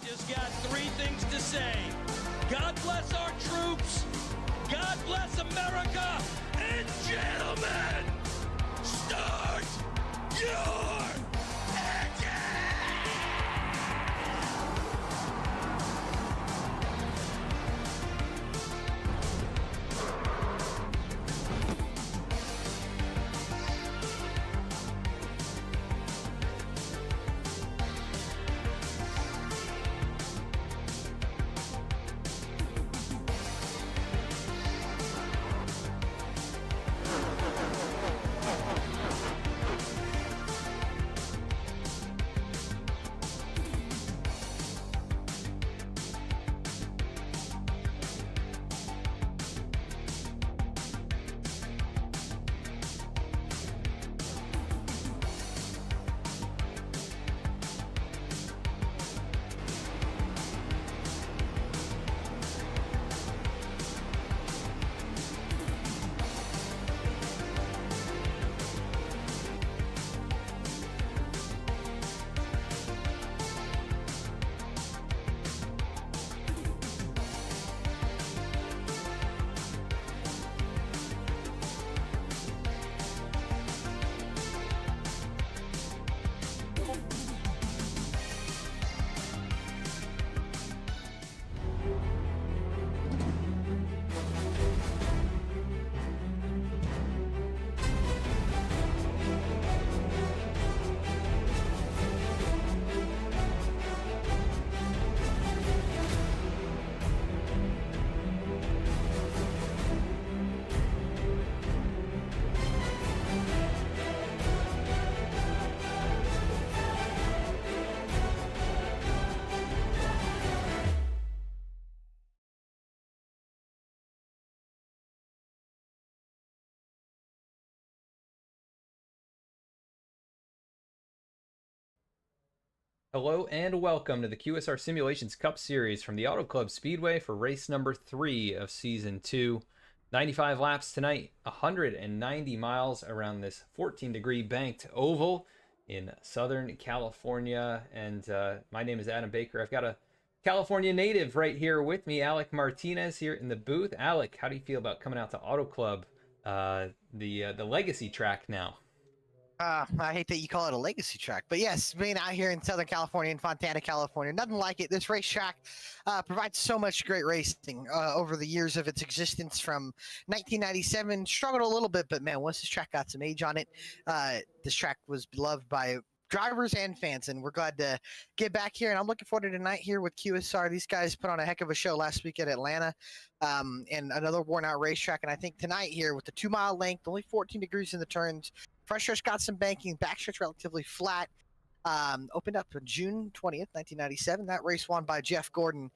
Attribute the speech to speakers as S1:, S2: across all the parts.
S1: just got three things to say. God bless our troops. God bless America. And gentlemen, start your engine!
S2: Hello and welcome to the QSR Simulations Cup Series from the Auto Club Speedway for race number 3 of Season 2. 95 laps tonight, 190 miles around this 14-degree banked oval in Southern California. And my name is Adam Baker. I've got a California native right here with me, Alec Martinez, here in the booth. Alec, how do you feel about coming out to Auto Club, the legacy track now?
S3: I hate that you call it a legacy track, but yes, being out here in Southern California, in Fontana, California, nothing like it. This racetrack provides so much great racing over the years of its existence from 1997. Struggled a little bit, but man, once this track got some age on it, this track was beloved by drivers and fans, and we're glad to get back here. And I'm looking forward to tonight here with QSR. These guys put on a heck of a show last week at Atlanta, and another worn-out racetrack. And I think tonight here with the 2-mile length, only 14 degrees in the turns. Front stretch got some banking, back stretch relatively flat. Opened up on June 20th, 1997. That race won by Jeff Gordon.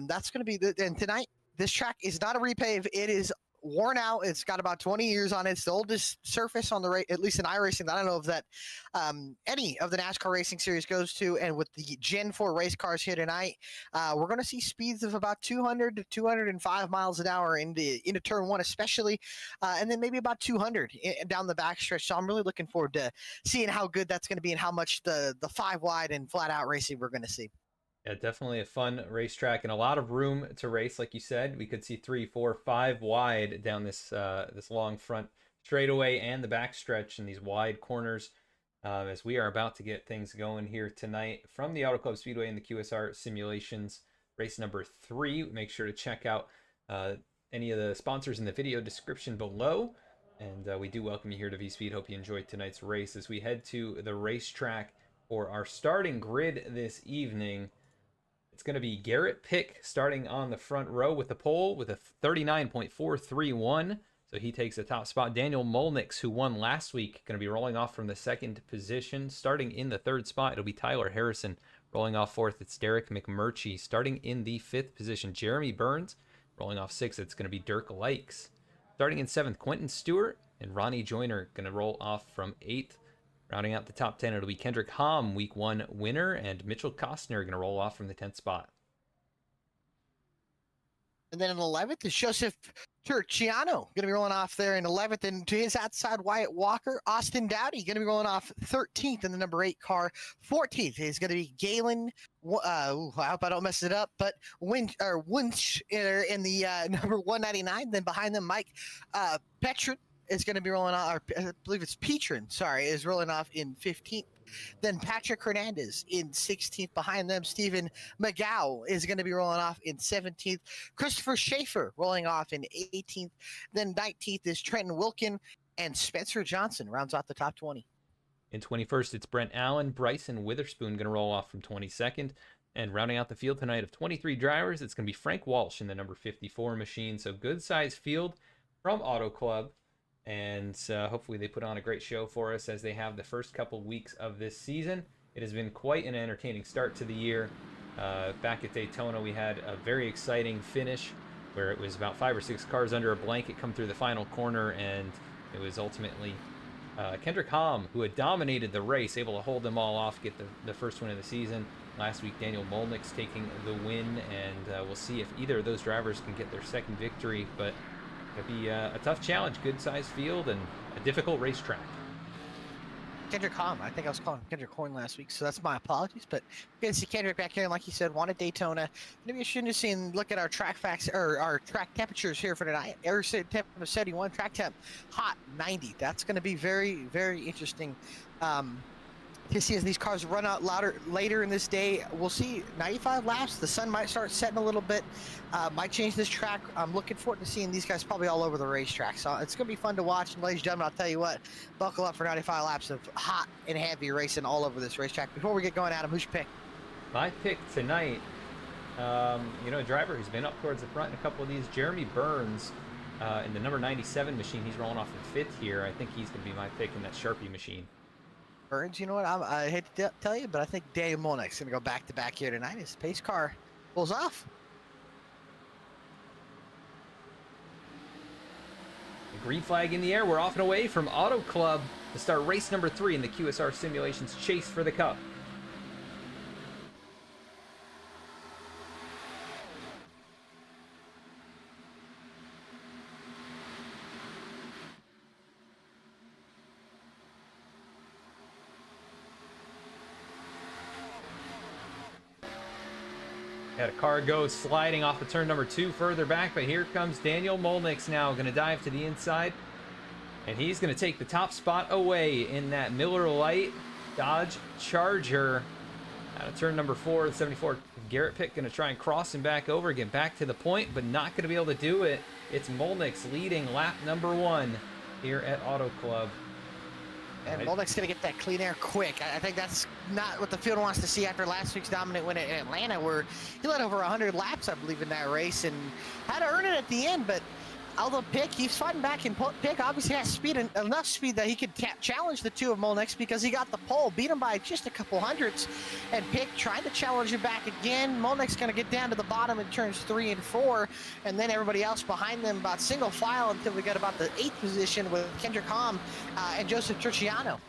S3: That's going to be and tonight, this track is not a repave. It is worn out. It's got about 20 years on it. It's the oldest surface on the race, at least in iRacing. I don't know if that any of the NASCAR racing series goes to. And with the Gen 4 race cars here tonight, we're going to see speeds of about 200 to 205 miles an hour into turn 1 especially, and then maybe about 200 down the backstretch. So I'm really looking forward to seeing how good that's going to be and how much the 5 wide and flat out racing we're going to see.
S2: Yeah, definitely a fun racetrack and a lot of room to race. Like you said, we could see 3, 4, 5 wide down this long front straightaway and the backstretch and these wide corners as we are about to get things going here tonight from the Auto Club Speedway and the QSR Simulations race number 3. Make sure to check out any of the sponsors in the video description below. And we do welcome you here to V-Speed. Hope you enjoyed tonight's race as we head to the racetrack for our starting grid this evening. It's going to be Garrett Pick starting on the front row with the pole with a 39.431. So he takes the top spot. Daniel Molnix, who won last week, going to be rolling off from the 2nd position. Starting in the 3rd spot, it'll be Tyler Harrison. Rolling off 4th, it's Derek McMurchie. Starting in the 5th position, Jeremy Burns. Rolling off 6th, it's going to be Dirk Likes. Starting in 7th, Quentin Stewart and Ronnie Joyner going to roll off from 8th. Rounding out the top 10, it'll be Kendrick Hom, Week 1 winner, and Mitchell Costner going to roll off from the 10th spot.
S3: And then in 11th is Joseph Turciano, going to be rolling off there in 11th. And to his outside, Wyatt Walker. Austin Dowdy going to be rolling off 13th in the number 8 car. 14th is going to be Galen. I hope I don't mess it up, but Wunsch in the number 199. Then behind them, Mike Petrin is going to be rolling off, or I believe it's Petrin, sorry, is rolling off in 15th. Then Patrick Hernandez in 16th. Behind them, Stephen McGow is going to be rolling off in 17th. Christopher Schaefer rolling off in 18th. Then 19th is Trenton Wilkin, and Spencer Johnson rounds out the top 20.
S2: In 21st, it's Brent Allen. Bryson Witherspoon going to roll off from 22nd. And rounding out the field tonight of 23 drivers, it's going to be Frank Walsh in the number 54 machine. So good size field from Auto Club. And hopefully they put on a great show for us as they have the first couple weeks of this season. It has been quite an entertaining start to the year. Back at Daytona, we had a very exciting finish where it was about 5 or 6 cars under a blanket come through the final corner, and it was ultimately Kendrick Hom, who had dominated the race, able to hold them all off, get the first win of the season. Last week, Daniel Molnick's taking the win, and we'll see if either of those drivers can get their second victory, but it'll be a tough challenge, good-sized field, and a difficult racetrack.
S3: Kendrick Hom. I think I was calling Kendrick Horn last week, so that's my apologies. But good to see Kendrick back here, and like you said, wanted Daytona. Maybe you shouldn't have seen. Look at our track facts or our track temperatures here for tonight. Air temp of 71, track temp hot 90. That's going to be very, very interesting. To see as these cars run out later in this day. We'll see 95 laps. The sun might start setting a little bit. Might change this track. I'm looking forward to seeing these guys probably all over the racetrack. So it's going to be fun to watch. And ladies and gentlemen, I'll tell you what, buckle up for 95 laps of hot and heavy racing all over this racetrack. Before we get going, Adam, who's your pick?
S2: My pick tonight, a driver who's been up towards the front in a couple of these, Jeremy Burns, in the number 97 machine. He's rolling off in 5th here. I think he's going to be my pick in that Sharpie machine.
S3: Burns, you know what? I hate to tell you, but I think Daniel Molnick's going to go back-to-back here tonight. His pace car pulls off.
S2: The green flag in the air. We're off and away from Auto Club to start race number 3 in the QSR Simulations Chase for the Cup. Got a car go sliding off of turn number 2 further back, but here comes Daniel Molnick's now going to dive to the inside, and he's going to take the top spot away in that Miller Lite Dodge Charger. Out of turn number 4, the 74 Garrett Pitt going to try and cross him back over, get back to the point, but not going to be able to do it. It's Molnick's leading lap number 1 here at Auto Club.
S3: And Molnick's going to get that clean air quick. I think that's not what the field wants to see after last week's dominant win in Atlanta, where he led over 100 laps, I believe, in that race, and had to earn it at the end. But although Pick, he's fighting back, and Pick obviously has speed, enough speed that he could challenge the two of Molnick's, because he got the pole, beat him by just a couple hundredths, and Pick tried to challenge him back again. Molnick's going to get down to the bottom in turns 3 and 4, and then everybody else behind them about single file until we got about the 8th position with Kendrick Hom and Joseph Turciano.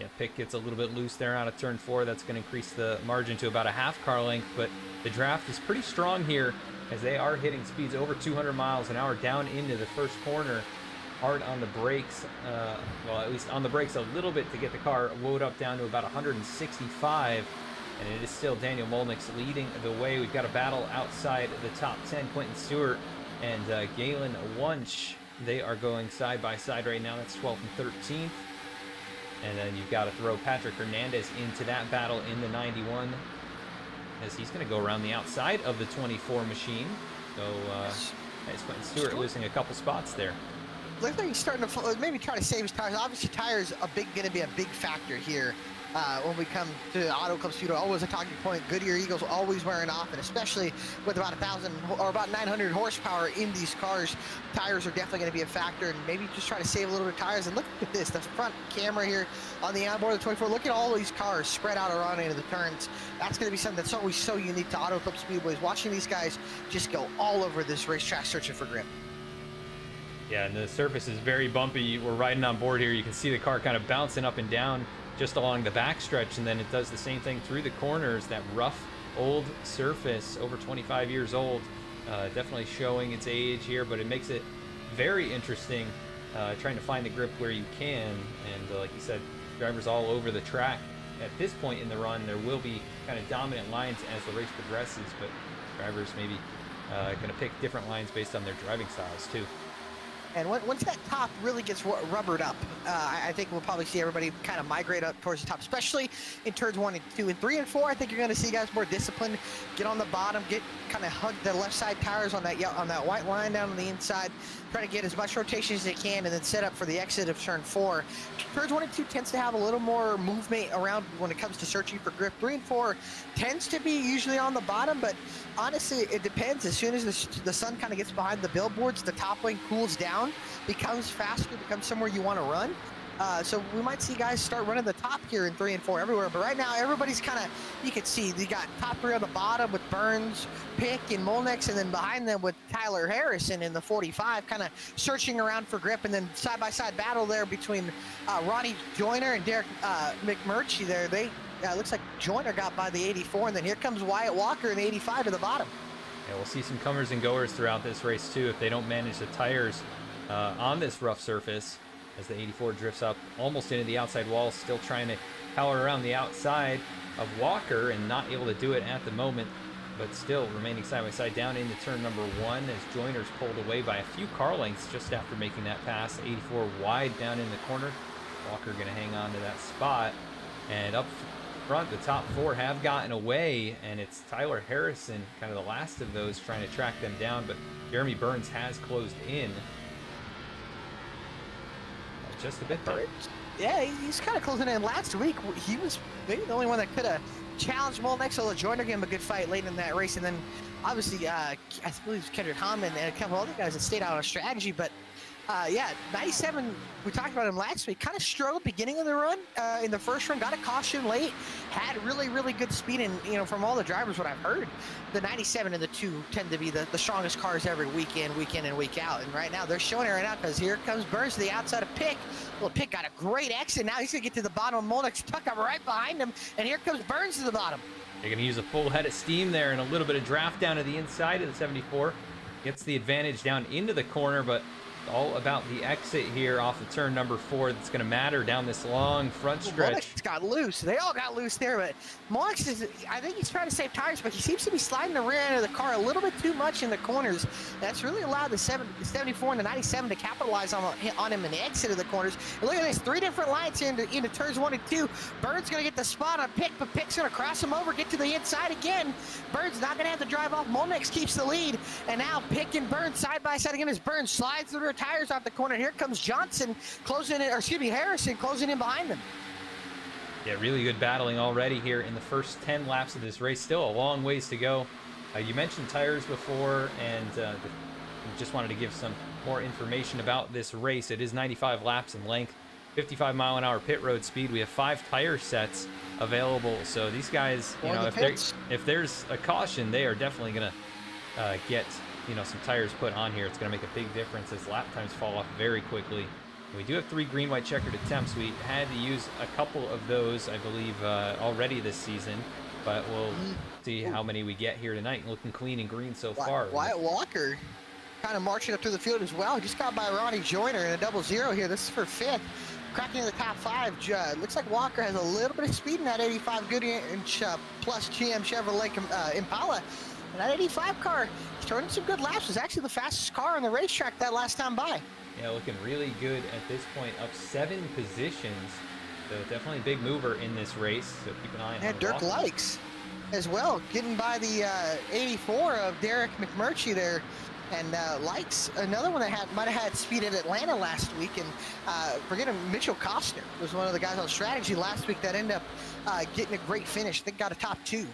S2: Yeah, Pick gets a little bit loose there out of turn 4. That's going to increase the margin to about a half car length, but the draft is pretty strong here as they are hitting speeds over 200 miles an hour down into the first corner. Hard on the brakes, well, at least on the brakes a little bit to get the car load up down to about 165, and it is still Daniel Molnick's leading the way. We've got a battle outside the top 10. Quentin Stewart and Galen Wunsch, they are going side by side right now. That's 12th and 13th. And then you've got to throw Patrick Hernandez into that battle in the 91, as he's going to go around the outside of the 24 machine. So as Quentin Stewart losing a couple spots there.
S3: Looks like he's starting to maybe try to save his tires. Obviously, tires are going to be a big factor here when we come to Auto Club Speedway. Always a talking point. Goodyear Eagles always wearing off, and especially with about 1,000 or about 900 horsepower in these cars, tires are definitely going to be a factor. And maybe just try to save a little bit of tires. And look at this, the front camera here on the onboard of the 24. Look at all these cars spread out around into the turns. That's going to be something that's always so unique to Auto Club Speedways. Watching these guys just go all over this racetrack searching for grip.
S2: Yeah, and the surface is very bumpy. We're riding on board here. You can see the car kind of bouncing up and down just along the backstretch, and then it does the same thing through the corners. That rough old surface, over 25 years old. Definitely showing its age here, but it makes it very interesting trying to find the grip where you can. And like you said, drivers all over the track. At this point in the run, there will be kind of dominant lines as the race progresses, but drivers maybe going to pick different lines based on their driving styles too.
S3: And once that top really gets rubbered up, I think we'll probably see everybody kind of migrate up towards the top, especially in turns 1 and 2 and 3 and 4. I think you're going to see guys more disciplined, get on the bottom, kind of hug the left side tires on that white line down on the inside, try to get as much rotation as they can, and then set up for the exit of turn 4. Turns 1 and 2 tends to have a little more movement around when it comes to searching for grip. 3 and 4 tends to be usually on the bottom, but honestly, it depends. As soon as the sun kind of gets behind the billboards, the top wing cools down, becomes faster, becomes somewhere you want to run. So we might see guys start running the top here in 3 and 4 everywhere. But right now, everybody's kind of, you can see, you got top 3 on the bottom with Burns, Pick, and Molnix, and then behind them with Tyler Harrison in the 45, kind of searching around for grip. And then side-by-side battle there between Ronnie Joyner and Derek McMurtry there. Looks like Joyner got by the 84, and then here comes Wyatt Walker in the 85 to the bottom.
S2: Yeah, we'll see some comers and goers throughout this race too if they don't manage the tires on this rough surface, as the 84 drifts up almost into the outside wall, still trying to power around the outside of Walker and not able to do it at the moment, but still remaining side by side down into turn number 1 as Joyner's pulled away by a few car lengths just after making that pass. 84 wide down in the corner. Walker going to hang on to that spot, and up front the top 4 have gotten away, and it's Tyler Harrison, kind of the last of those, trying to track them down, but Jeremy Burns has closed in just a bit there.
S3: Yeah, he's kind of closing in. Last week, he was maybe the only one that could have challenged Molnix. So Joyner gave him a good fight late in that race. And then, obviously, I believe it was Kendrick Hammond and a couple other guys that stayed out on strategy. But, yeah, 97, we talked about him last week, kind of struggled beginning of the run. In the first run, got a caution late, had really, really good speed. And, from all the drivers, what I've heard, the 97 and the 2 tend to be the strongest cars every week in and week out. And right now, they're showing it right now because here comes Burns to the outside of Pick. Well, Pick got a great exit. Now he's going to get to the bottom. Molnix tuck up right behind him. And here comes Burns to the bottom.
S2: They're going to use a full head of steam there and a little bit of draft down to the inside of the 74. Gets the advantage down into the corner, but all about the exit here off of turn number 4 that's going to matter down this long front stretch.
S3: Molnix got loose. They all got loose there, but Molnix I think he's trying to save tires, but he seems to be sliding the rear end of the car a little bit too much in the corners. That's really allowed the 74 and the 97 to capitalize on him in the exit of the corners. And look at this, 3 different lines here into turns 1 and 2. Burns going to get the spot on Pick, but Pick's going to cross him over, get to the inside again. Burns not going to have to drive off. Molnix keeps the lead, and now Pick and Burns side by side again as Burns slides the rear tires off the corner. Here comes Johnson closing in, or excuse me, Harrison closing in behind them.
S2: Yeah, really good battling already here in the first 10 laps of this race. Still a long ways to go. You mentioned tires before, and just wanted to give some more information about this race. It is 95 laps in length, 55 mile an hour pit road speed. We have 5 tire sets available, so these guys, if there's a caution, they are definitely going to get some tires put on here. It's going to make a big difference as lap times fall off very quickly. We do have 3 green white checkered attempts. We had to use a couple of those, I believe, already this season, but we'll see how many we get here tonight. Looking clean and green so far.
S3: Wyatt Walker kind of marching up through the field as well. Just got by Ronnie Joyner in a 0-0 here. This is for 5th. Cracking in the top 5. Looks like Walker has a little bit of speed in that 85 Goodinch plus GM Chevrolet Impala. And that 85 car, he's turning some good laps. It was actually the fastest car on the racetrack that last time by.
S2: Yeah, looking really good at this point, up 7 positions. So definitely a big mover in this race. So keep an eye on
S3: And Dirk Likes as well, getting by the 84 of Derek McMurtry there. And Likes, another one that might have had speed at Atlanta last week. And forget him, Mitchell Costner was one of the guys on strategy last week that ended up getting a great finish. I think got a top 2.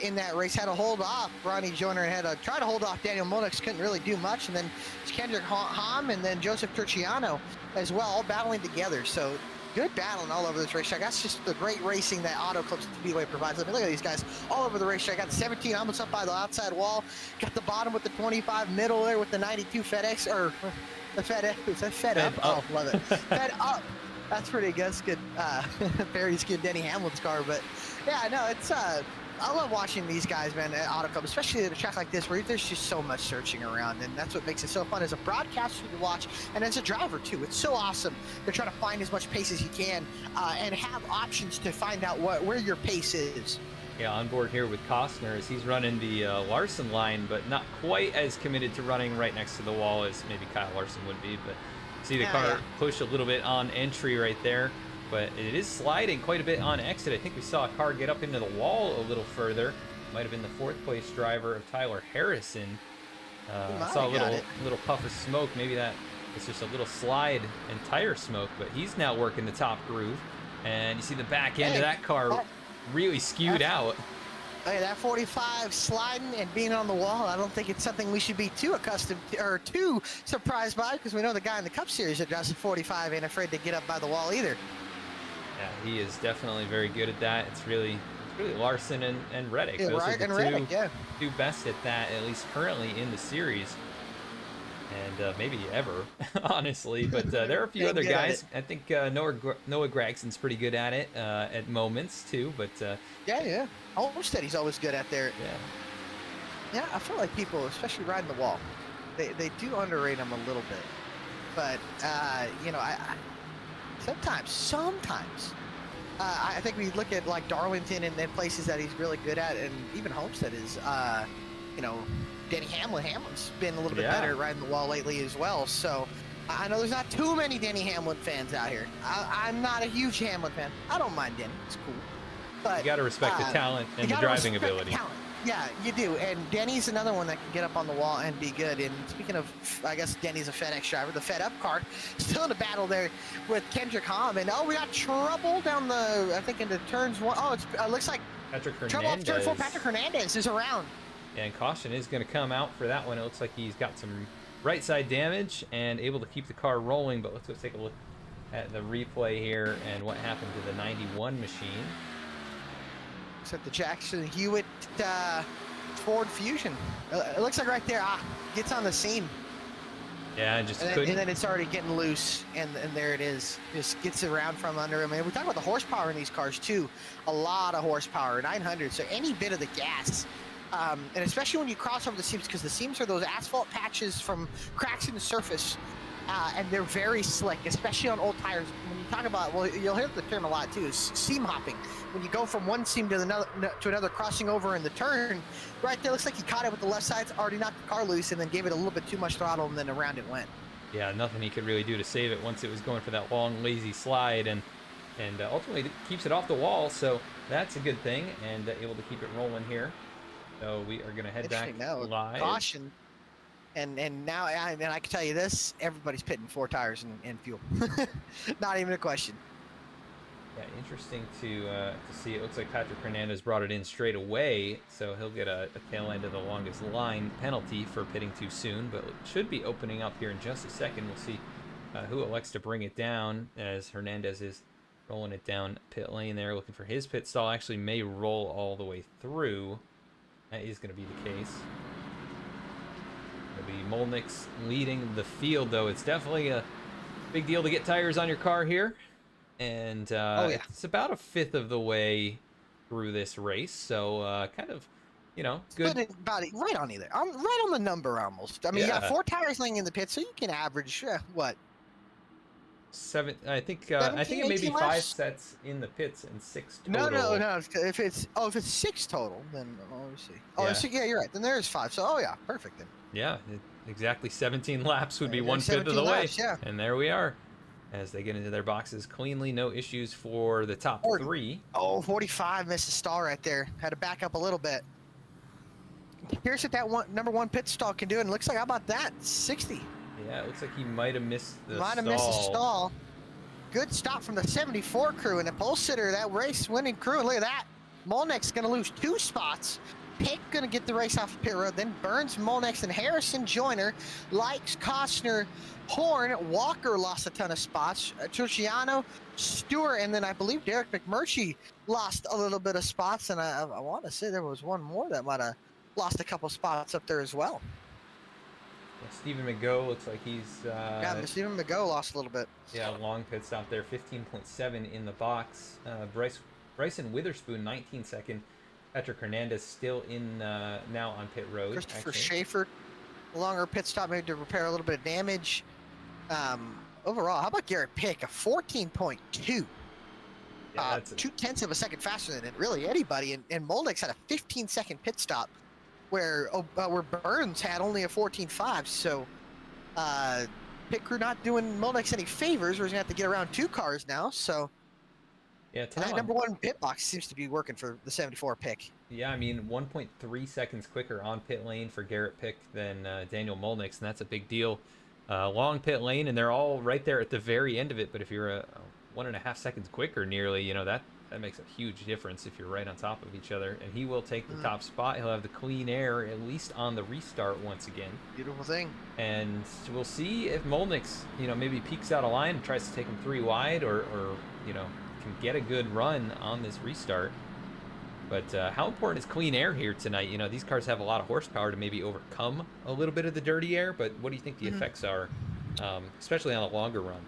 S3: In that race, had to hold off Ronnie Joyner and had to try to hold off Daniel Molnix, couldn't really do much, and then it's Kendrick Hamm and then Joseph Turciano as well, all battling together. So good battling all over this racetrack. That's just the great racing that Auto Club Speedway provides. I mean, look at these guys all over the racetrack. Got the 17 almost up by the outside wall, got the bottom with the 25, middle there with the 92 FedEx, or the FedEx, is that Fed Up? Oh, love it. Fed Up. That's pretty good. It's good. Perry's good Denny Hamlin's car, but yeah, no, it's I love watching these guys, man, at Auto Club, especially at a track like this where there's just so much searching around, and that's what makes it so fun as a broadcaster to watch, and as a driver too. It's so awesome to try to find as much pace as you can, and have options to find out where your pace is.
S2: Yeah, on board here with Costner as he's running the Larson line, but not quite as committed to running right next to the wall as maybe Kyle Larson would be. But see the car push a little bit on entry right there, but it is sliding quite a bit on exit. I think we saw a car get up into the wall a little further. Might have been the 4th place driver of Tyler Harrison. I saw a little puff of smoke. Maybe that it's just a little slide and tire smoke, but he's now working the top groove. And you see the back end of that car really skewed out.
S3: Hey, that 45 sliding and being on the wall, I don't think it's something we should be too accustomed to, or too surprised by, because we know the guy in the Cup Series that drives a 45 ain't afraid to get up by the wall either.
S2: Yeah, he is definitely very good at that. It's really Larson and Reddick.
S3: Yeah,
S2: Those
S3: right,
S2: are the
S3: Reddick,
S2: two best at that, at least currently in the series. And maybe ever, honestly. But there are a few other guys. I think Noah Gregson's pretty good at it at moments, too. But
S3: yeah. Olmstead, he's always good at there. Yeah, I feel like people, especially riding the wall, they do underrate him a little bit. But, you know, I sometimes, I think we look at, like, Darlington and places that he's really good at, and even Homestead is, you know, Denny Hamlin's been a little bit better at riding the wall lately as well. So I know there's not too many Denny Hamlin fans out here. I'm not a huge Hamlin fan. I don't mind Denny. It's cool. But
S2: you got to respect the talent and the driving ability.
S3: Yeah, you do. And Denny's another one that can get up on the wall and be good. And speaking of, I guess Denny's a FedEx driver. The Fed Up car still in a battle there with Kendrick Hom. And we got trouble down the, I think into turns 1. Oh, it looks like
S2: Patrick Hernandez.
S3: Trouble off turn 4. Patrick Hernandez is around.
S2: And caution is going to come out for that one. It looks like he's got some right side damage and able to keep the car rolling. But let's go take a look at the replay here and what happened to the 91 machine.
S3: Except the Jackson Hewitt Ford Fusion. It looks like right there, gets on the seam.
S2: Yeah, and just
S3: couldn't. And then it's already getting loose, and there it is. Just gets around from under him. And we talk about the horsepower in these cars too. A lot of horsepower, 900. So any bit of the gas. And especially when you cross over the seams, because the seams are those asphalt patches from cracks in the surface, and they're very slick, especially on old tires. When you talk about, well, you'll hear the term a lot too, is seam hopping. When you go from one seam to another, crossing over in the turn, right there, looks like he caught it with the left side, already knocked the car loose, and then gave it a little bit too much throttle, and then around it went.
S2: Yeah, nothing he could really do to save it once it was going for that long, lazy slide, and ultimately it keeps it off the wall, so that's a good thing, and able to keep it rolling here. So we are going to head back live.
S3: Caution. And now, I mean, I can tell you this, everybody's pitting 4 tires and fuel. Not even a question.
S2: Yeah, interesting to see. It looks like Patrick Hernandez brought it in straight away, so he'll get a tail end of the longest line penalty for pitting too soon, but it should be opening up here in just a second. We'll see who elects to bring it down as Hernandez is rolling it down pit lane there, looking for his pit stall. Actually may roll all the way through. That is going to be the case. It'll be Molnick's leading the field, though. It's definitely a big deal to get tires on your car here. And it's about a fifth of the way through this race. So kind of, you know, good.
S3: About right on either. I'm right on the number almost. I mean, you got 4 tires laying in the pit, so you can average, what?
S2: 7, I think it may be 5 sets in the pits and 6 total.
S3: No. If it's 6 total, then let me see. Oh, yeah, you're right. Then there's 5. So perfect then.
S2: Yeah, exactly 17 laps would be 1/5 of the way.
S3: Yeah.
S2: And there we are, as they get into their boxes cleanly. No issues for the top 3.
S3: Oh, 45 missed a stall right there. Had to back up a little bit. Here's what that number 1 pit stall can do, and it looks like, how about that? 60.
S2: Yeah, it looks like he might have missed the stall.
S3: Might have missed a stall. Good stop from the 74 crew, and the pole sitter, that race-winning crew. And look at that. Molnick's going to lose 2 spots. Pick going to get the race off the pit road. Then Burns, Molnick, and Harrison Joyner. Likes, Costner, Horn. Walker lost a ton of spots. Truciano, Stewart, and then I believe Derek McMurtry lost a little bit of spots. And I want to say there was one more that might have lost a couple spots up there as well.
S2: Stephen McGough looks like he's...
S3: Stephen McGough lost a little bit.
S2: Yeah, long pit stop there, 15.7 in the box. Bryson Witherspoon, 19 second. Patrick Hernandez still in now on pit road.
S3: Christopher
S2: Actually.
S3: Schaefer, a longer pit stop maybe to repair a little bit of damage. Overall, how about Garrett Pick? A 14.2.
S2: Yeah, that's
S3: 0.2 of a second faster than really anybody. And Moldex had a 15-second pit stop where Burns had only a 14.5. So pit crew not doing Moldex any favors. We're going to have to get around 2 cars now. So
S2: yeah,
S3: that number 1 pit box seems to be working for the 74 pick.
S2: Yeah, I mean, 1.3 seconds quicker on pit lane for Garrett Pick than Daniel Molnix, and that's a big deal. Long pit lane, and they're all right there at the very end of it. But if you're a 1.5 seconds quicker, nearly, you know, that makes a huge difference if you're right on top of each other. And he will take the top spot. He'll have the clean air at least on the restart once again.
S3: Beautiful thing.
S2: And we'll see if Molnix, you know, maybe peeks out a line and tries to take him 3 wide, or you know, can get a good run on this restart. But how important is clean air here tonight? You know, these cars have a lot of horsepower to maybe overcome a little bit of the dirty air, but what do you think the effects are, especially on a longer run?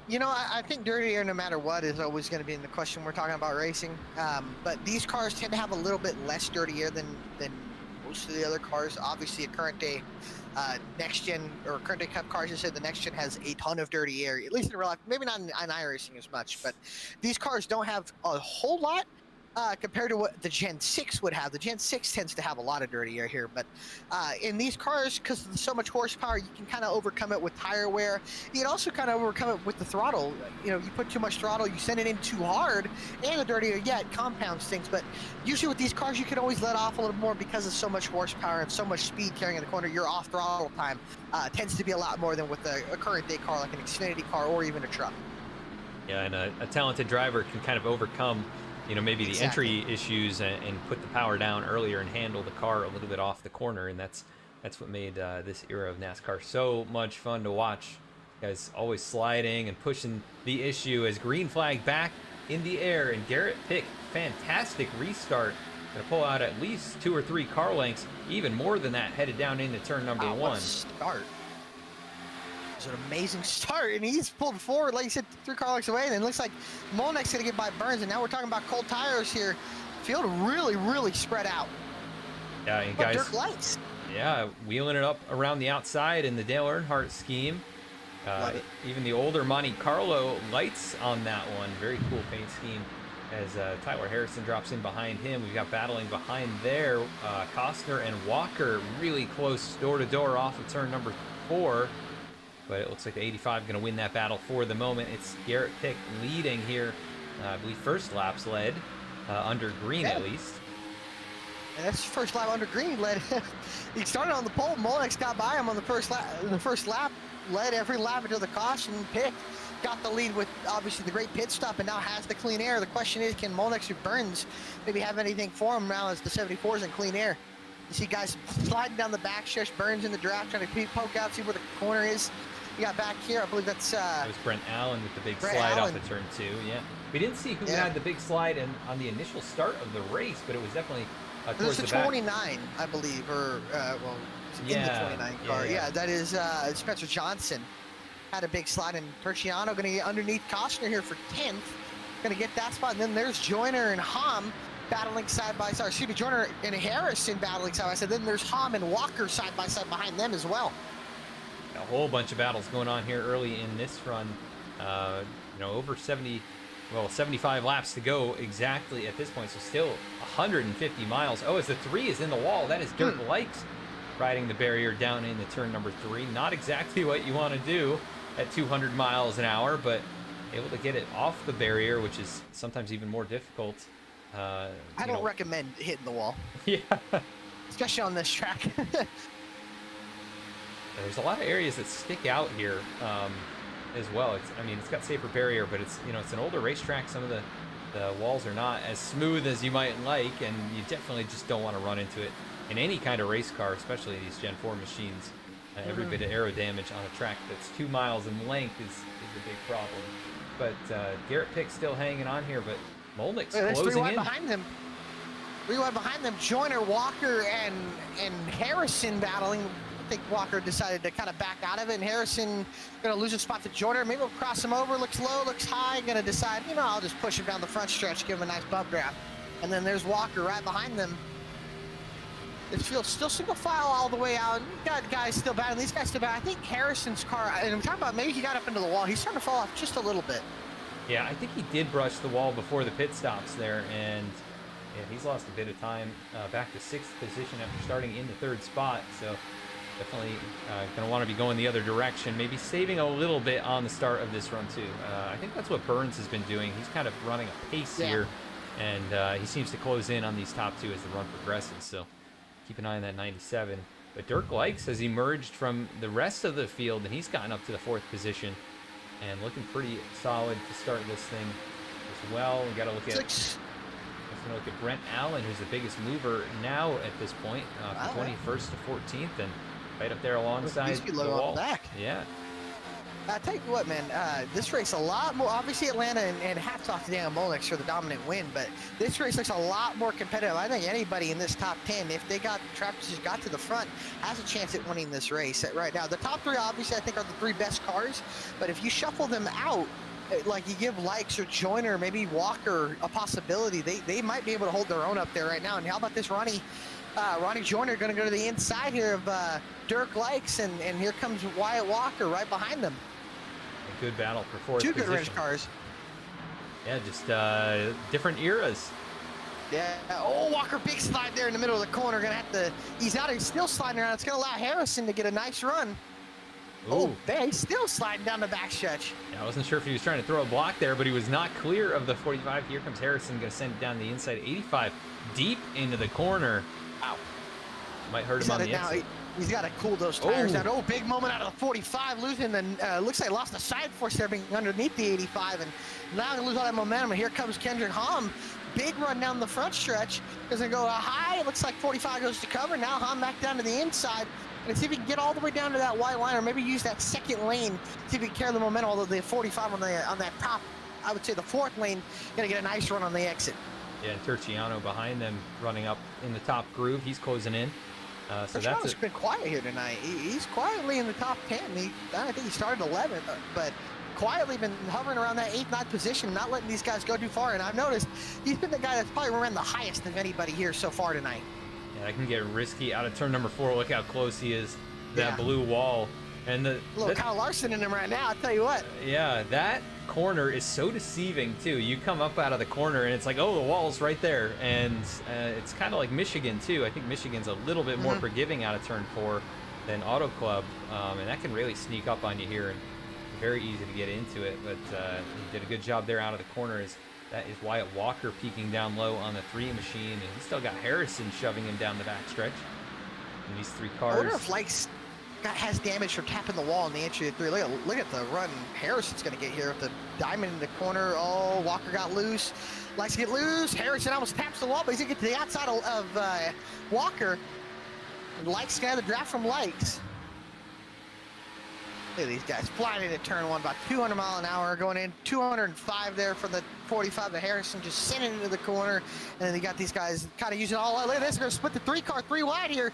S3: You know, I think dirty air, no matter what, is always going to be in the question we're talking about racing. But these cars tend to have a little bit less dirty air than most of the other cars. Obviously, a current day next gen, or current day Cup cars, you said the next gen has a ton of dirty air, at least in real life. Maybe not in iRacing as much, but these cars don't have a whole lot. Compared to what the Gen 6 would have. The Gen 6 tends to have a lot of dirty air here, but in these cars, because there's so much horsepower, you can kind of overcome it with tire wear. You can also kind of overcome it with the throttle. You know, you put too much throttle, you send it in too hard, and the dirty air, yeah, it compounds things, but usually with these cars, you can always let off a little more because of so much horsepower and so much speed carrying in the corner. Your off throttle time tends to be a lot more than with a current day car, like an Xfinity car or even a truck.
S2: Yeah, and a talented driver can kind of overcome, you know, maybe the entry issues and put the power down earlier and handle the car a little bit off the corner, and that's what made this era of NASCAR so much fun to watch. Guys always sliding and pushing the issue as green flag back in the air, and Garrett Pick, fantastic restart. Gonna pull out at least 2 or 3 car lengths, even more than that, headed down into turn number 1.
S3: What a start. It's an amazing start, and he's pulled forward, like you said, 3 car lengths away, and it looks like Molnix gonna get by Burns, and now we're talking about cold tires here. Field really spread out.
S2: Yeah, and
S3: but
S2: guys,
S3: dirt lights.
S2: Yeah, wheeling it up around the outside in the Dale Earnhardt scheme. Even the older Monte Carlo lights on that one. Very cool paint scheme. As Tyler Harrison drops in behind him, we've got battling behind there. Costner and Walker really close door to door off of turn number 4. But it looks like the 85 going to win that battle for the moment. It's Garrett Pick leading here. I believe first lap's led under green at least.
S3: And that's first lap under green led. He started on the pole. Molnix got by him on the first lap. Led every lap until the caution. Pick got the lead with obviously the great pit stop, and now has the clean air. The question is, can Molnix or Burns maybe have anything for him now as the 74's in clean air? You see guys sliding down the back stretch. Burns in the draft trying to poke out, see where the corner is. You got back here, I believe that's...
S2: That was Brent Allen with the big slide off of turn 2, yeah. We didn't see who had the big slide on the initial start of the race, but it was definitely towards the back.
S3: 29, I believe, or, well, in the 29 car. Yeah, that is Spencer Johnson. Had a big slide, and Terciano going to get underneath Costner here for 10th. Going to get that spot, and then there's Joyner and Hom battling side by side. Excuse me, Joyner and Harrison battling side by side. Then there's Hom and Walker side by side behind them as well.
S2: A whole bunch of battles going on here early in this run. You know, over 75 laps to go exactly at this point, so still 150 miles. Oh, as the 3 is in the wall, that is Dirk Likes riding the barrier down into turn number 3. Not exactly what you want to do at 200 miles an hour, but able to get it off the barrier, which is sometimes even more difficult.
S3: I don't recommend hitting the wall.
S2: Yeah.
S3: Especially on this track.
S2: There's a lot of areas that stick out here as well. It's got safer barrier, but it's an older racetrack. Some of the walls are not as smooth as you might like, and you definitely just don't want to run into it in any kind of race car, especially these Gen 4 machines. Every bit of aero damage on a track that's 2 miles in length is a big problem. But Garrett Pick still hanging on here, but Molnix closing
S3: 3 wide
S2: in.
S3: behind them. 3 wide behind them. Joyner, Walker, and Harrison battling. I think Walker decided to kind of back out of it, and Harrison going to lose a spot to Joyner. Maybe we'll cross him over. Looks low, looks high. Going to decide, I'll just push him down the front stretch, give him a nice bump grab. And then there's Walker right behind them. This field's still single file all the way out. You got guys still battling. These guys still battling. I think Harrison's car, and I'm talking about maybe he got up into the wall. He's starting to fall off just a little bit.
S2: Yeah, I think he did brush the wall before the pit stops there, and yeah, he's lost a bit of time back to 6th position after starting in the 3rd spot. So definitely going to want to be going the other direction, maybe saving a little bit on the start of this run too. I think that's what Burns has been doing. He's kind of running a pace here, and he seems to close in on these top 2 as the run progresses. So keep an eye on that 97. But Dirk Likes has emerged from the rest of the field, and he's gotten up to the 4th position and looking pretty solid to start this thing as well. We got to look at let's look at Brent Allen, who's the biggest mover now at this point, from 21st to 14th, and right up there alongside the wall. Yeah.
S3: I tell you what, man, this race a lot more, obviously Atlanta, and hats off to Dan Molex for the dominant win, but this race looks a lot more competitive. I think anybody in this top 10, if they got, Travis just got to the front, has a chance at winning this race right now. The top 3, obviously, I think are the 3 best cars, but if you shuffle them out, like you give Likes or Joyner, maybe Walker a possibility, they might be able to hold their own up there right now. And how about this Ronnie Joyner going to go to the inside here of Dirk Likes, and here comes Wyatt Walker right behind them.
S2: A good battle for 4th
S3: 2
S2: position.
S3: good race cars.
S2: Yeah, just different eras.
S3: Yeah. Oh, Walker, big slide there in the middle of the corner. Gonna have to. He's out. He's still sliding around. It's gonna allow Harrison to get a nice run.
S2: Ooh.
S3: Oh, there, he's still sliding down the backstretch.
S2: Yeah, I wasn't sure if he was trying to throw a block there, but he was not clear of the 45. Here comes Harrison, gonna send it down the inside 85, deep into the corner. Ow. Might hurt him on the exit.
S3: He's got to cool those tires down. Oh, big moment out of the 45, losing, and looks like lost the side force there being underneath the 85, and now going to lose all that momentum. And here comes Kendrick Hom. Big run down the front stretch. Doesn't go high. It looks like 45 goes to cover. Now Hom back down to the inside. And see if he can get all the way down to that white line, or maybe use that 2nd lane, see if he can carry the momentum, although the 45 on that top, I would say the 4th lane, going to get a nice run on the exit.
S2: Yeah, and Terciano behind them running up in the top groove. He's closing in. So that's
S3: been quiet here tonight. He's quietly in the top 10. I think he started 11th, but quietly been hovering around that 8th, 9th position, not letting these guys go too far. And I've noticed he's been the guy that's probably ran the highest of anybody here so far tonight.
S2: Yeah, that can get risky out of turn number 4. Look how close he is to that blue wall. And the
S3: little Kyle Larson in him right now, I'll tell you what.
S2: Yeah, that corner is so deceiving too. You come up out of the corner and it's like, oh, the wall's right there. And it's kind of like Michigan too. I think Michigan's a little bit more forgiving out of turn 4 than Auto Club, and that can really sneak up on you here, and very easy to get into it. But he did a good job there out of the corner. That is Wyatt Walker peeking down low on the 3 machine, and he's still got Harrison shoving him down the backstretch. And these 3 cars.
S3: I wonder if Likes has damage from tapping the wall in the entry of 3. Look at the run Harrison's going to get here with the diamond in the corner. Oh, Walker got loose. Likes to get loose. Harrison almost taps the wall, but he's going to get to the outside of Walker. And Likes got the draft from Likes. Look at these guys flying into turn 1, about 200 mile an hour, going in 205 there from the 45 to Harrison, just sending into the corner. And then you got these guys kind of using all out. Look at this, they're going to split the 3 car 3 wide here.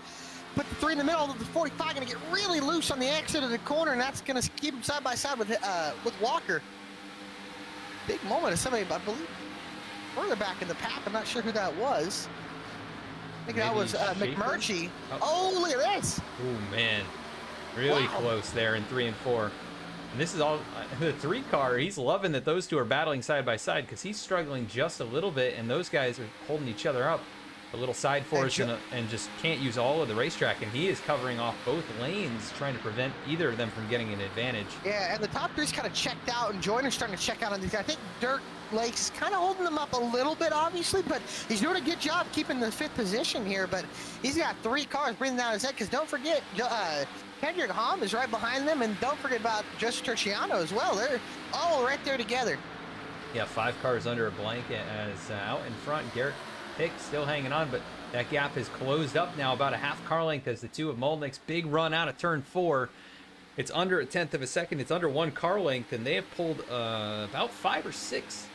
S3: Put the 3 in the middle, the 45 going to get really loose on the exit of the corner, and that's going to keep him side by side with Walker. Big moment of somebody, I believe, further back in the pack. I'm not sure who that was. I think that was McMurtry. Oh, look at this.
S2: Oh, man. Really close there in 3 and 4. And this is all the 3 car. He's loving that those 2 are battling side by side, because he's struggling just a little bit, and those guys are holding each other up. A little side force and just can't use all of the racetrack, and he is covering off both lanes, trying to prevent either of them from getting an advantage.
S3: Yeah, and the top 3's kind of checked out, and Joyner's starting to check out on these guys. I think Dirk Lake's kind of holding them up a little bit, obviously, but he's doing a good job keeping the 5th position here. But he's got 3 cars breathing down his head, because don't forget, Kendrick Hom is right behind them, and don't forget about Justin Terciano as well. They're all right there together.
S2: Yeah, 5 cars under a blanket as out in front, Garrett Pick still hanging on, but that gap has closed up now about a half car length as the 2 of Molnick's big run out of turn 4. It's under a 1/10 of a second. It's under 1 car length, and they have pulled about 5 or 6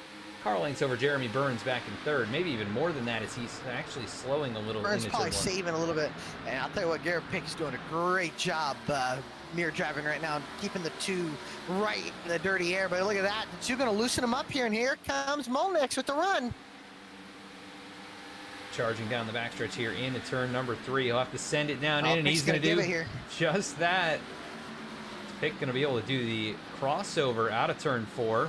S2: car lengths over Jeremy Burns back in 3rd. Maybe even more than that, as he's actually slowing a little.
S3: Burns probably saving a little bit. And I'll tell you what, Garrett Pick is doing a great job mirror driving right now, keeping the 2 right in the dirty air. But look at that. The 2 going to loosen them up here, and here comes Molnick with the run.
S2: charging down the backstretch here into turn number 3. He'll have to send it down in, and
S3: Pick's
S2: he's going to do
S3: it here.
S2: just that. Pick going to be able to do the crossover out of turn 4.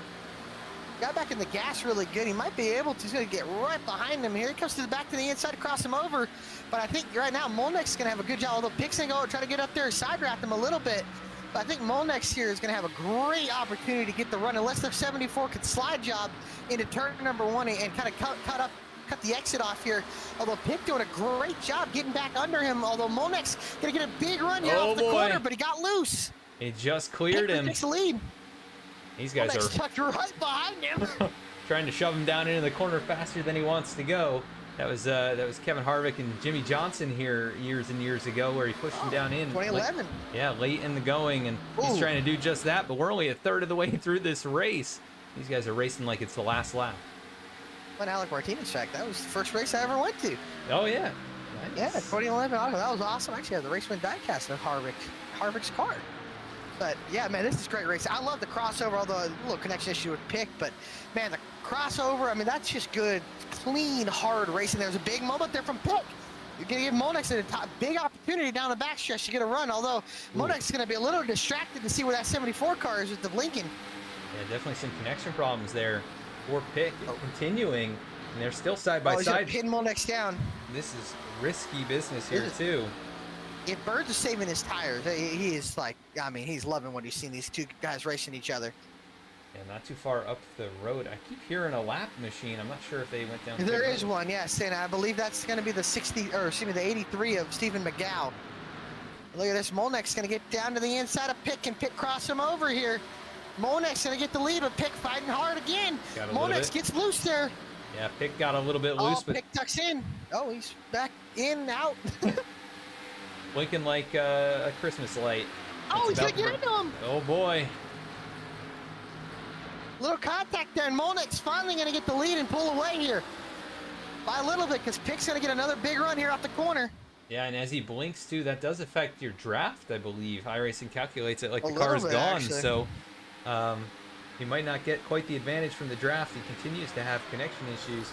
S3: Got back in the gas really good. He might be able to. He's going to get right behind him here. He comes to the back to the inside, cross him over. But I think right now Molnek's going to have a good job. Although Pick's going to go try to get up there and side wrap him a little bit. But I think Molnex here is going to have a great opportunity to get the run unless the 74 could slide job into turn number 1 and kind of cut the exit off here. Although Pick doing a great job getting back under him. Although Molnex going to get a big run here off the corner, but he got loose.
S2: He just cleared him.
S3: Takes the lead.
S2: These guys
S3: Molnex
S2: are
S3: tucked right behind him.
S2: trying to shove him down into the corner faster than he wants to go. That was Kevin Harvick and Jimmy Johnson here years and years ago, where he pushed him down in
S3: 2011.
S2: Late in the going, and he's trying to do just that. But we're only a third of the way through this race. These guys are racing like it's the last lap.
S3: On Alec Martinez track, that was the first race I ever went to.
S2: Oh yeah, nice.
S3: Yeah, 2011. That was awesome. I actually have the race win diecast of Harvick's car. But yeah, man, this is great racing. I love the crossover, although a little connection issue with Pick. But man, the crossover, I mean, that's just good, clean, hard racing. There's a big moment there from Pick. You're going to give Monex a big opportunity down the backstretch to get a run, although Monex is going to be a little distracted to see where that 74 car is with the Lincoln.
S2: Yeah, definitely some connection problems there for Pick. Continuing, and they're still side by side.
S3: He's pin Monex down.
S2: This is risky business here, too.
S3: If Burns is saving his tires, he is like, I mean, he's loving what he's seen, these two guys racing each other.
S2: Yeah, not too far up the road. I keep hearing a lap machine. I'm not sure if they went down.
S3: There is one, yes, and I believe that's going to be the 83 of Stephen McGow. Look at this, Molnek's going to get down to the inside of Pick, and Pick cross him over here. Molnek's going to get the lead, but Pick fighting hard again. Molnex gets loose there.
S2: Yeah, Pick got a little bit loose, but
S3: Pick tucks in. Oh, he's back in, out.
S2: blinking like a Christmas light.
S3: Oh, he's going to get into him.
S2: Oh, boy.
S3: Little contact there, and Molnek's finally going to get the lead and pull away here. By a little bit, because Pick's going to get another big run here off the corner.
S2: Yeah, and as he blinks, too, that does affect your draft, I believe. iRacing calculates it like the
S3: A
S2: car is
S3: little bit,
S2: gone,
S3: actually.
S2: so he might not get quite the advantage from the draft. He continues to have connection issues,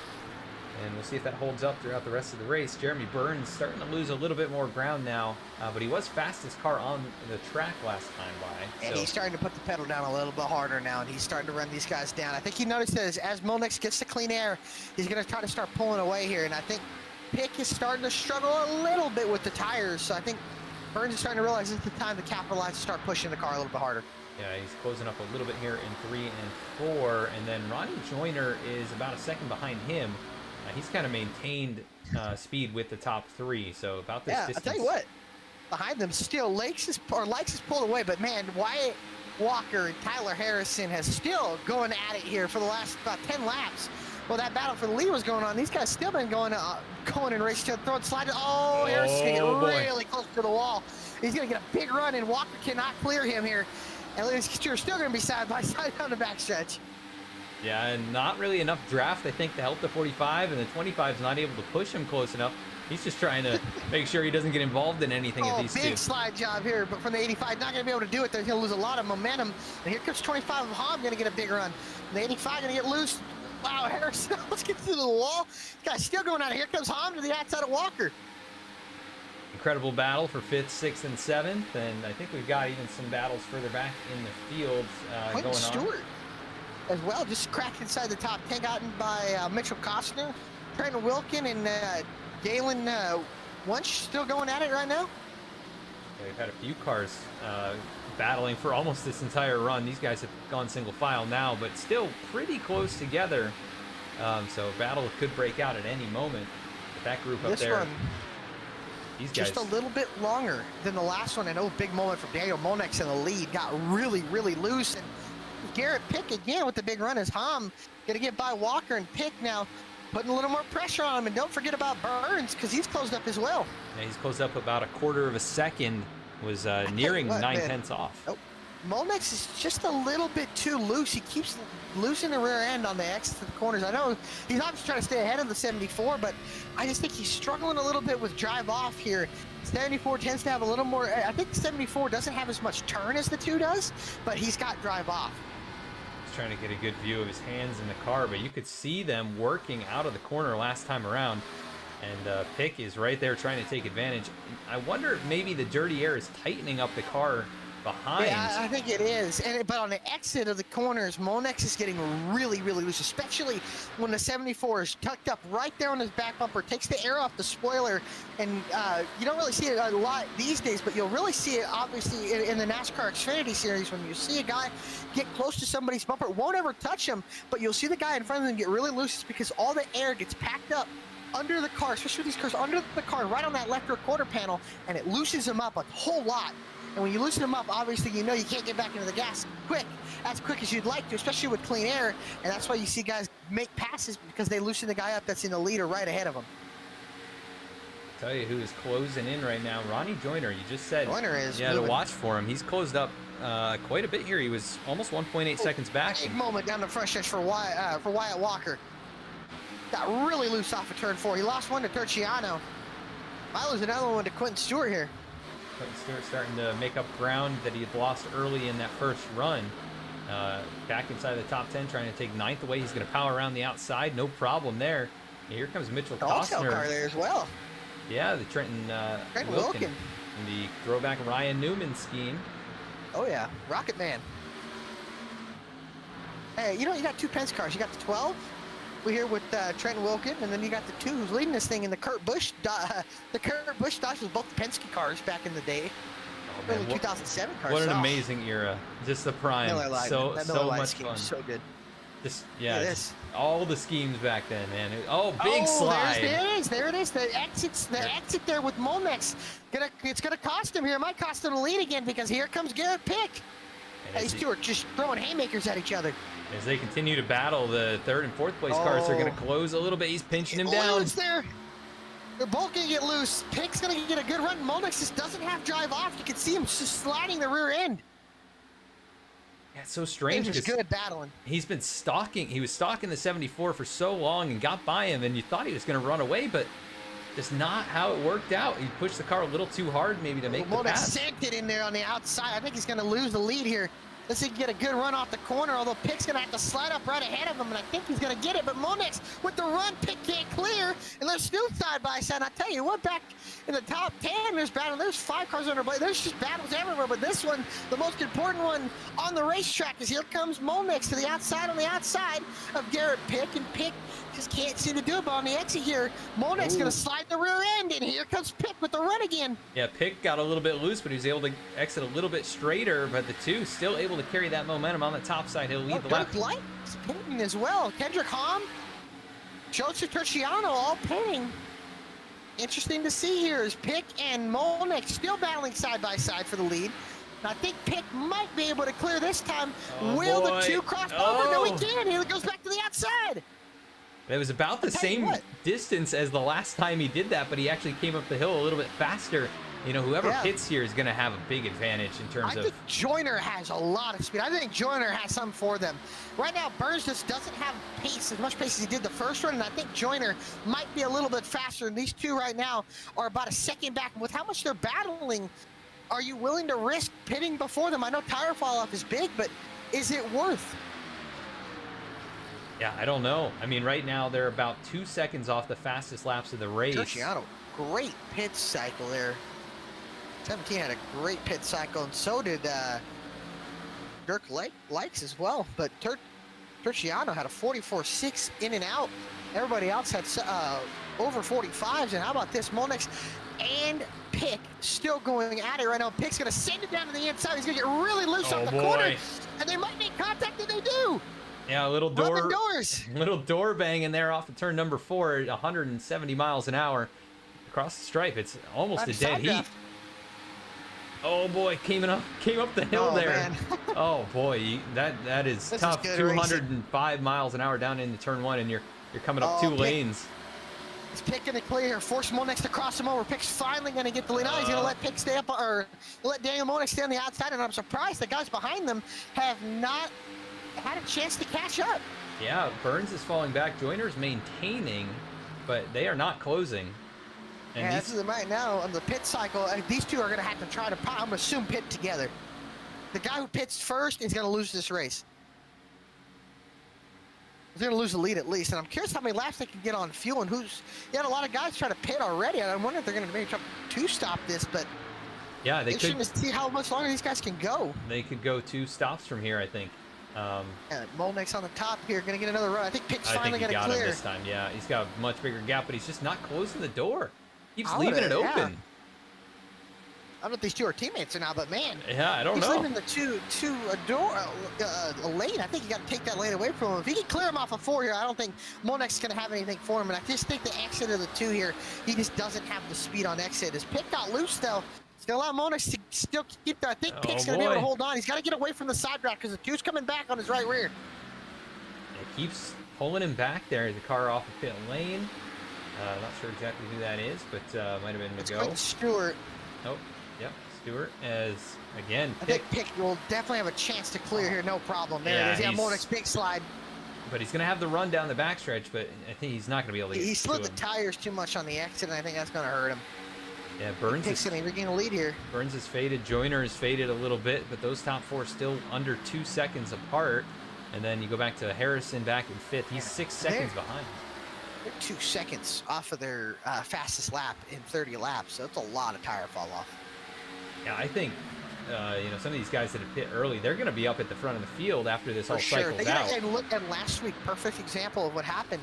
S2: and we'll see if that holds up throughout the rest of the race. Jeremy Burns starting to lose a little bit more ground now, but he was fastest car on the track last time by.
S3: And
S2: so.
S3: he's starting to put the pedal down a little bit harder now, and he's starting to run these guys down. I think he noticed that as Molnex gets to clean air, he's going to try to start pulling away here, and I think Pick is starting to struggle a little bit with the tires, so I think Burns is starting to realize it's the time to capitalize and start pushing the car a little bit harder.
S2: Yeah, he's closing up a little bit here in 3 and 4, and then Ronnie Joyner is about a second behind him. He's kind of maintained speed with the top 3, so about this distance.
S3: I'll tell you what, behind them still Likes is pulled away, but man, Wyatt Walker and Tyler Harrison has still going at it here for the last about 10 laps. Well, that battle for the lead was going on. These guys still been going and racing, throwing sliding. Oh, Harrison's gonna get really close to the wall. He's gonna get a big run, and Walker cannot clear him here. And these two are still gonna be side by side on the backstretch.
S2: Yeah, and not really enough draft, I think, to help the 45, and the 25 is not able to push him close enough. He's just trying to make sure he doesn't get involved in anything of these two.
S3: Big slide job here, but from the 85, not going to be able to do it. They're going to lose a lot of momentum. And here comes 25 of Hom, going to get a big run. And the 85 going to get loose. Wow, Harrison, let's get to the wall. This guy's still going out. Here comes Hom to the outside of Walker.
S2: Incredible battle for 5th, 6th, and 7th, and I think we've got even some battles further back in the field going on.
S3: Stewart as well, just cracked inside the top 10, gotten by Mitchell Costner, Trent Wilkin, and Galen Wunsch still going at it right now.
S2: Yeah, we've had a few cars battling for almost this entire run. These guys have gone single file now, but still pretty close together. So battle could break out at any moment. But that group up there, these guys,
S3: just a little bit longer than the last one. And big moment for Daniel Molnex in the lead. Got really, really loose. And Garrett Pick again with the big run as Hom going to get by Walker, and Pick now putting a little more pressure on him. And don't forget about Burns, because he's closed up as well.
S2: Yeah, he's closed up about a quarter of a second. Was nearing 9/10 off.
S3: Oh, Molnex is just a little bit too loose. He keeps losing the rear end on the exits of the corners. I know he's obviously trying to stay ahead of the 74, but I just think he's struggling a little bit with drive off here. 74 tends to have a little more. I think the 74 doesn't have as much turn as the 2 does, but he's got drive off.
S2: He's trying to get a good view of his hands in the car, but you could see them working out of the corner last time around. And Pick is right there trying to take advantage. I wonder if maybe the dirty air is tightening up the car behind.
S3: Yeah, I think it is. But on the exit of the corners, Monex is getting really, really loose, especially when the 74 is tucked up right there on his back bumper, takes the air off the spoiler, and you don't really see it a lot these days, but you'll really see it obviously in the NASCAR Xfinity Series when you see a guy get close to somebody's bumper. It won't ever touch him, but you'll see the guy in front of them get really loose. It's because all the air gets packed up under the car, especially with these cars, under the car, right on that left rear quarter panel, and it loosens them up a whole lot. And when you loosen them up, obviously you know you can't get back into the gas as quick as you'd like to, especially with clean air. And that's why you see guys make passes, because they loosen the guy up that's in the lead or right ahead of them.
S2: Tell you who is closing in right now, Ronnie Joyner. You just said,
S3: Joyner is
S2: yeah,
S3: moving.
S2: to watch for him. He's closed up quite a bit here. He was almost 1.8 seconds back.
S3: Big moment down the front stretch for Wyatt Walker. Got really loose off of turn 4. He lost one to Terciano. Might lose another one to Quentin Stewart here.
S2: Quentin Stewart starting to make up ground that he had lost early in that first run. Back inside the top 10, trying to take 9th away. He's going to power around the outside, no problem there. And here comes Mitchell Costner.
S3: Car there as well.
S2: Yeah, the Trenton Wilkin. And the throwback Ryan Newman scheme.
S3: Oh yeah, Rocket Man. Hey, you know, you got 2 Pence cars. You got the 12. We're here with Trenton Wilkin, and then you got the 2 who's leading this thing in the Kurt Busch. The Kurt Busch Dodge was both Penske cars back in the day.
S2: Oh,
S3: Early 2007 cars.
S2: What an amazing era! Just the prime. So much fun.
S3: So good.
S2: Just all the schemes back then, man. Oh, big
S3: Oh,
S2: slide.
S3: There it is. The exit there with Monex. It's gonna cost him here. It might cost him the lead again, because here comes Garrett Pick.
S2: And
S3: These two are just throwing haymakers at each other.
S2: As they continue to battle, the 3rd and 4th place cars are going to close a little bit. He's pinching him down.
S3: It's there. They're both going to get loose. Pick's going to get a good run. Monex just doesn't have drive off. You can see him just sliding the rear end.
S2: Yeah, it's so strange.
S3: He's good at battling.
S2: He's been stalking. He was stalking the 74 for so long and got by him, and you thought he was going to run away, but that's not how it worked out. He pushed the car a little too hard, maybe, to make the pass.
S3: Monex sanked it in there on the outside. I think he's going to lose the lead here. Let's see if he can get a good run off the corner, although Pick's going to have to slide up right ahead of him, and I think he's going to get it. But Monex, with the run, Pick can't clear, and they're still side by side. And I tell you what, back in the top 10, there's 5 cars under blade. There's just battles everywhere, but this one, the most important one on the racetrack, is here comes Monex to the outside, on the outside of Garrett Pick, and Pick just can't seem to do it. But on the exit here, Monex going to slide the rear end, and here comes Pick with the run again.
S2: Yeah, Pick got a little bit loose, but he was able to exit a little bit straighter, but the 2 still able to carry that momentum on the top side. He'll lead the lap.
S3: Dirk Light is pinning as well. Kendrick Hahn, Joseph Terciano all pinning. Interesting to see here is Pick and Monex still battling side by side for the lead. And I think Pick might be able to clear this time. Will the 2 cross over? No, he can't. He goes back to the outside.
S2: It was about the same distance as the last time he did that, but he actually came up the hill a little bit faster. You know, whoever pits here is going to have a big advantage in terms of...
S3: I think Joyner has a lot of speed. I think Joyner has something for them. Right now, Burns just doesn't have pace, as much pace as he did the first run, and I think Joyner might be a little bit faster. And these 2 right now are about a second back. And with how much they're battling, are you willing to risk pitting before them? I know tire fall-off is big, but is it worth?
S2: Yeah, I don't know. I mean, right now, they're about 2 seconds off the fastest laps of the race.
S3: Terciano, great pit cycle there. 17 had a great pit cycle, and so did Dirk Likes as well. But Terciano had a 44.6 in and out. Everybody else had over 45s. And how about this? Monex and Pick still going at it right now. Pick's going to send it down to the inside. He's going to get really loose off the corner, and they might make contact, and they do.
S2: Yeah, a little door bang in there off of turn number 4 at 170 miles an hour across the stripe. It's almost a dead heat. Oh boy, came up the hill there. Oh boy, that is tough. 205 miles an hour down into turn 1, and you're coming up 2 lanes.
S3: He's Pick going to clear, force Monex to cross him over. Pick's finally going to get the lead. Now he's going to let Pick stay up, or let Daniel Monex stay on the outside, and I'm surprised the guys behind them have not had a chance to catch up.
S2: Yeah, Burns is falling back. Joyner's maintaining, but they are not closing. And
S3: yeah, this is right now on the pit cycle. These 2 are going to have to try to, I'm going to assume, pit together. The guy who pits first is going to lose this race. He's going to lose the lead at least. And I'm curious how many laps they can get on fuel and who's. You had a lot of guys try to pit already. I'm wondering if they're going to maybe try to stop this, but.
S2: Yeah, they could.
S3: To see how much longer these guys can go.
S2: They could go 2 stops from here, I think.
S3: Yeah, Molnick's on the top here, going to get another run. I think Pitt's finally going to clear.
S2: I think he got him this time. Yeah, he's got a much bigger gap, but he's just not closing the door. Keeps leaving it open.
S3: Yeah. I don't know if these two are teammates or not, but man.
S2: Yeah, I don't know.
S3: He's leaving a lane. I think you got to take that lane away from him. If he can clear him off of 4 here, I don't think Molnick's going to have anything for him. And I just think the exit of the 2 here, he just doesn't have the speed on exit. His Pitt got loose, though. It's going to allow Molnick to still keep that. I think Pitt's going to be able to hold on. He's got to get away from the side draft because the 2's coming back on his right rear.
S2: It keeps pulling him back there. The car off the pit lane. Not sure exactly who that is, but might have been McGo.
S3: It's Stewart.
S2: Nope. Yep. Stewart as, again,
S3: I think Pitt will definitely have a chance to clear here. No problem. There it is. Yeah, Molnick's big slide.
S2: But he's going to have the run down the backstretch, but I think he's not going to be able to get
S3: He slid the tires too much on the exit, and I think that's going to hurt him.
S2: Yeah, Burns
S3: is going to regain a lead here.
S2: Burns is faded. Joyner is faded a little bit, but those top 4 still under 2 seconds apart. And then you go back to Harrison back in 5th. He's 6 seconds behind.
S3: They're 2 seconds off of their fastest lap in 30 laps, so that's a lot of tire fall off.
S2: Yeah, I think some of these guys that have pit early, they're going to be up at the front of the field after this all cycles out.
S3: And look at last week, perfect example of what happened.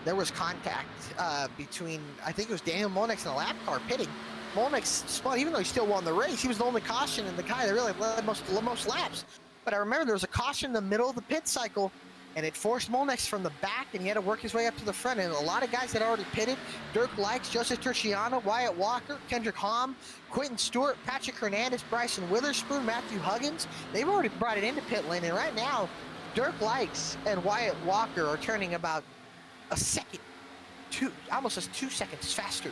S3: There was contact between, I think it was Daniel Molnick and a lap car pitting. Molnick spun, even though he still won the race, he was the only caution and the guy that really led most laps. But I remember there was a caution in the middle of the pit cycle, and it forced Molnick from the back, and he had to work his way up to the front. And a lot of guys that already pitted, Dirk Likes, Joseph Terciano, Wyatt Walker, Kendrick Hom, Quentin Stewart, Patrick Hernandez, Bryson Witherspoon, Matthew Huggins, they've already brought it into pit lane. And right now, Dirk Likes and Wyatt Walker are turning about a second, almost 2 seconds faster.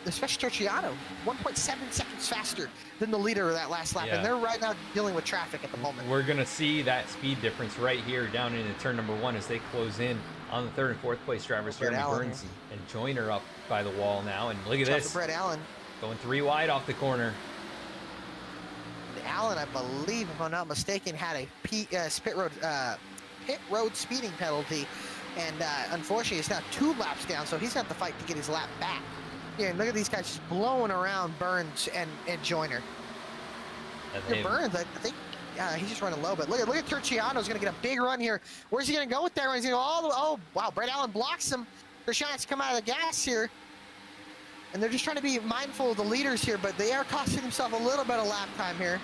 S3: Especially Terciano, 1.7 seconds faster than the leader of that last lap.
S2: Yeah.
S3: And they're right now dealing with traffic at the moment.
S2: We're going to see that speed difference right here down into turn number 1 as they close in on the 3rd and 4th place drivers. Jeremy Burns and Joyner up by the wall now. And look at this.
S3: Brett Allen.
S2: Going 3 wide off the corner.
S3: Allen, I believe, if I'm not mistaken, had a pit road speeding penalty. And unfortunately, it's now 2 laps down, so he's got to fight to get his lap back. Yeah, and look at these guys just blowing around Burns and Joyner. Burns, I think he's just running low, but look at Terciano's going to get a big run here. Where's he going to go with that run? He's going to go all the way. Oh, wow, Brett Allen blocks him. Terciano's come out of the gas here. And they're just trying to be mindful of the leaders here, but they are costing themselves a little bit of lap time here.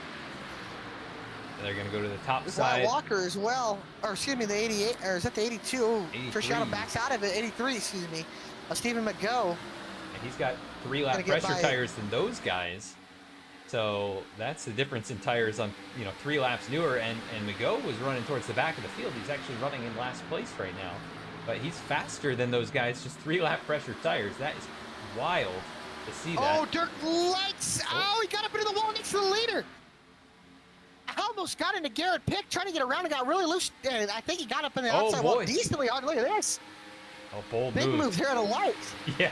S2: They're going to go to the top side.
S3: Walker as well, or excuse me, the 88, or is that the 82? Terciano backs out of it, 83, excuse me. Stephen McGo.
S2: He's got 3 lap pressure tires than those guys. So that's the difference in tires on, 3 laps newer. And McGo was running towards the back of the field. He's actually running in last place right now. But he's faster than those guys, just 3 lap pressure tires. That is wild to see that.
S3: Oh, Dirk Likes. Oh, he got up into the wall next to the leader. Almost got into Garrett Pick, trying to get around and got really loose. And I think he got up in the outside wall decently hard. Look at this.
S2: Oh, bold
S3: big move here at a light.
S2: Yeah,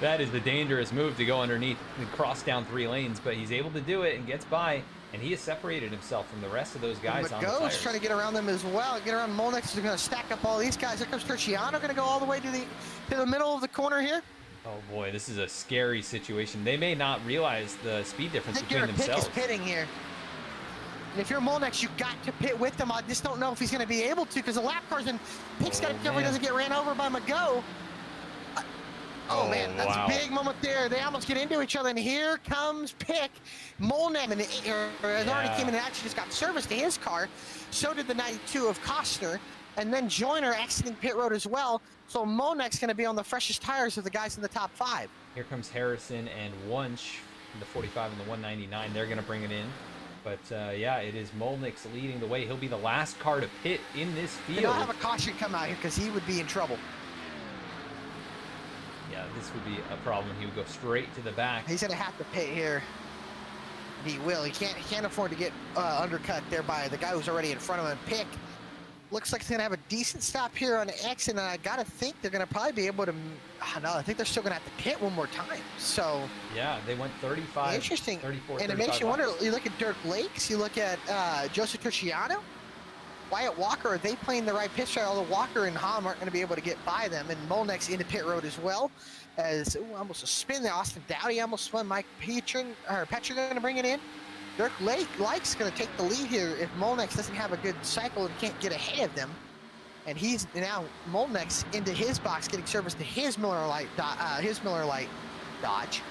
S2: that is the dangerous move to go underneath and cross down 3 lanes, but he's able to do it and gets by, and he has separated himself from the rest of those guys on the tires.
S3: McGo's trying to get around them as well. Get around Molnick. He's going to stack up all these guys. Here comes Terciano, going to go all the way to the middle of the corner here.
S2: Oh boy, this is a scary situation. They may not realize the speed difference between themselves.
S3: Pick is pitting here. And if you're Molnick, you got to pit with them. I just don't know if he's going to be able to because the lap cars and Pick's got to be careful he doesn't get ran over by McGo. Oh man, that's a big moment there. They almost get into each other, and here comes Pick. Molnick has already came in and actually just got service to his car. So did the 92 of Costner, and then Joyner exiting pit road as well. So Molnick's going to be on the freshest tires of the guys in the top 5.
S2: Here comes Harrison and Wunsch, the 45 and the 199. They're going to bring it in. But, yeah, it is Molnick's leading the way. He'll be the last car to pit in this field.
S3: He'll have a caution come out here because he would be in trouble.
S2: Yeah, this would be a problem. He would go straight to the back.
S3: He's going to have to pit here. He will. He can't afford to get undercut there by the guy who's already in front of him. Pick looks like he's going to have a decent stop here on the exit, and I got to think they're going to probably be able to. No, I think they're still going to have to pit one more time. So
S2: yeah, they went 35.
S3: Interesting.
S2: 34.
S3: And it makes you wonder. You look at Dirk Lakes. You look at Joseph Terciano. Wyatt Walker, are they playing the right pitch strat? Although Walker and Hom aren't going to be able to get by them. And Molnex into pit road as well. As almost a spin there. Austin Dowdy almost spun. Mike Petra going to bring it in. Dirk Lake's going to take the lead here if Molnex doesn't have a good cycle and can't get ahead of them. And he's now Molnex into his box, getting service to his Miller Lite Dodge.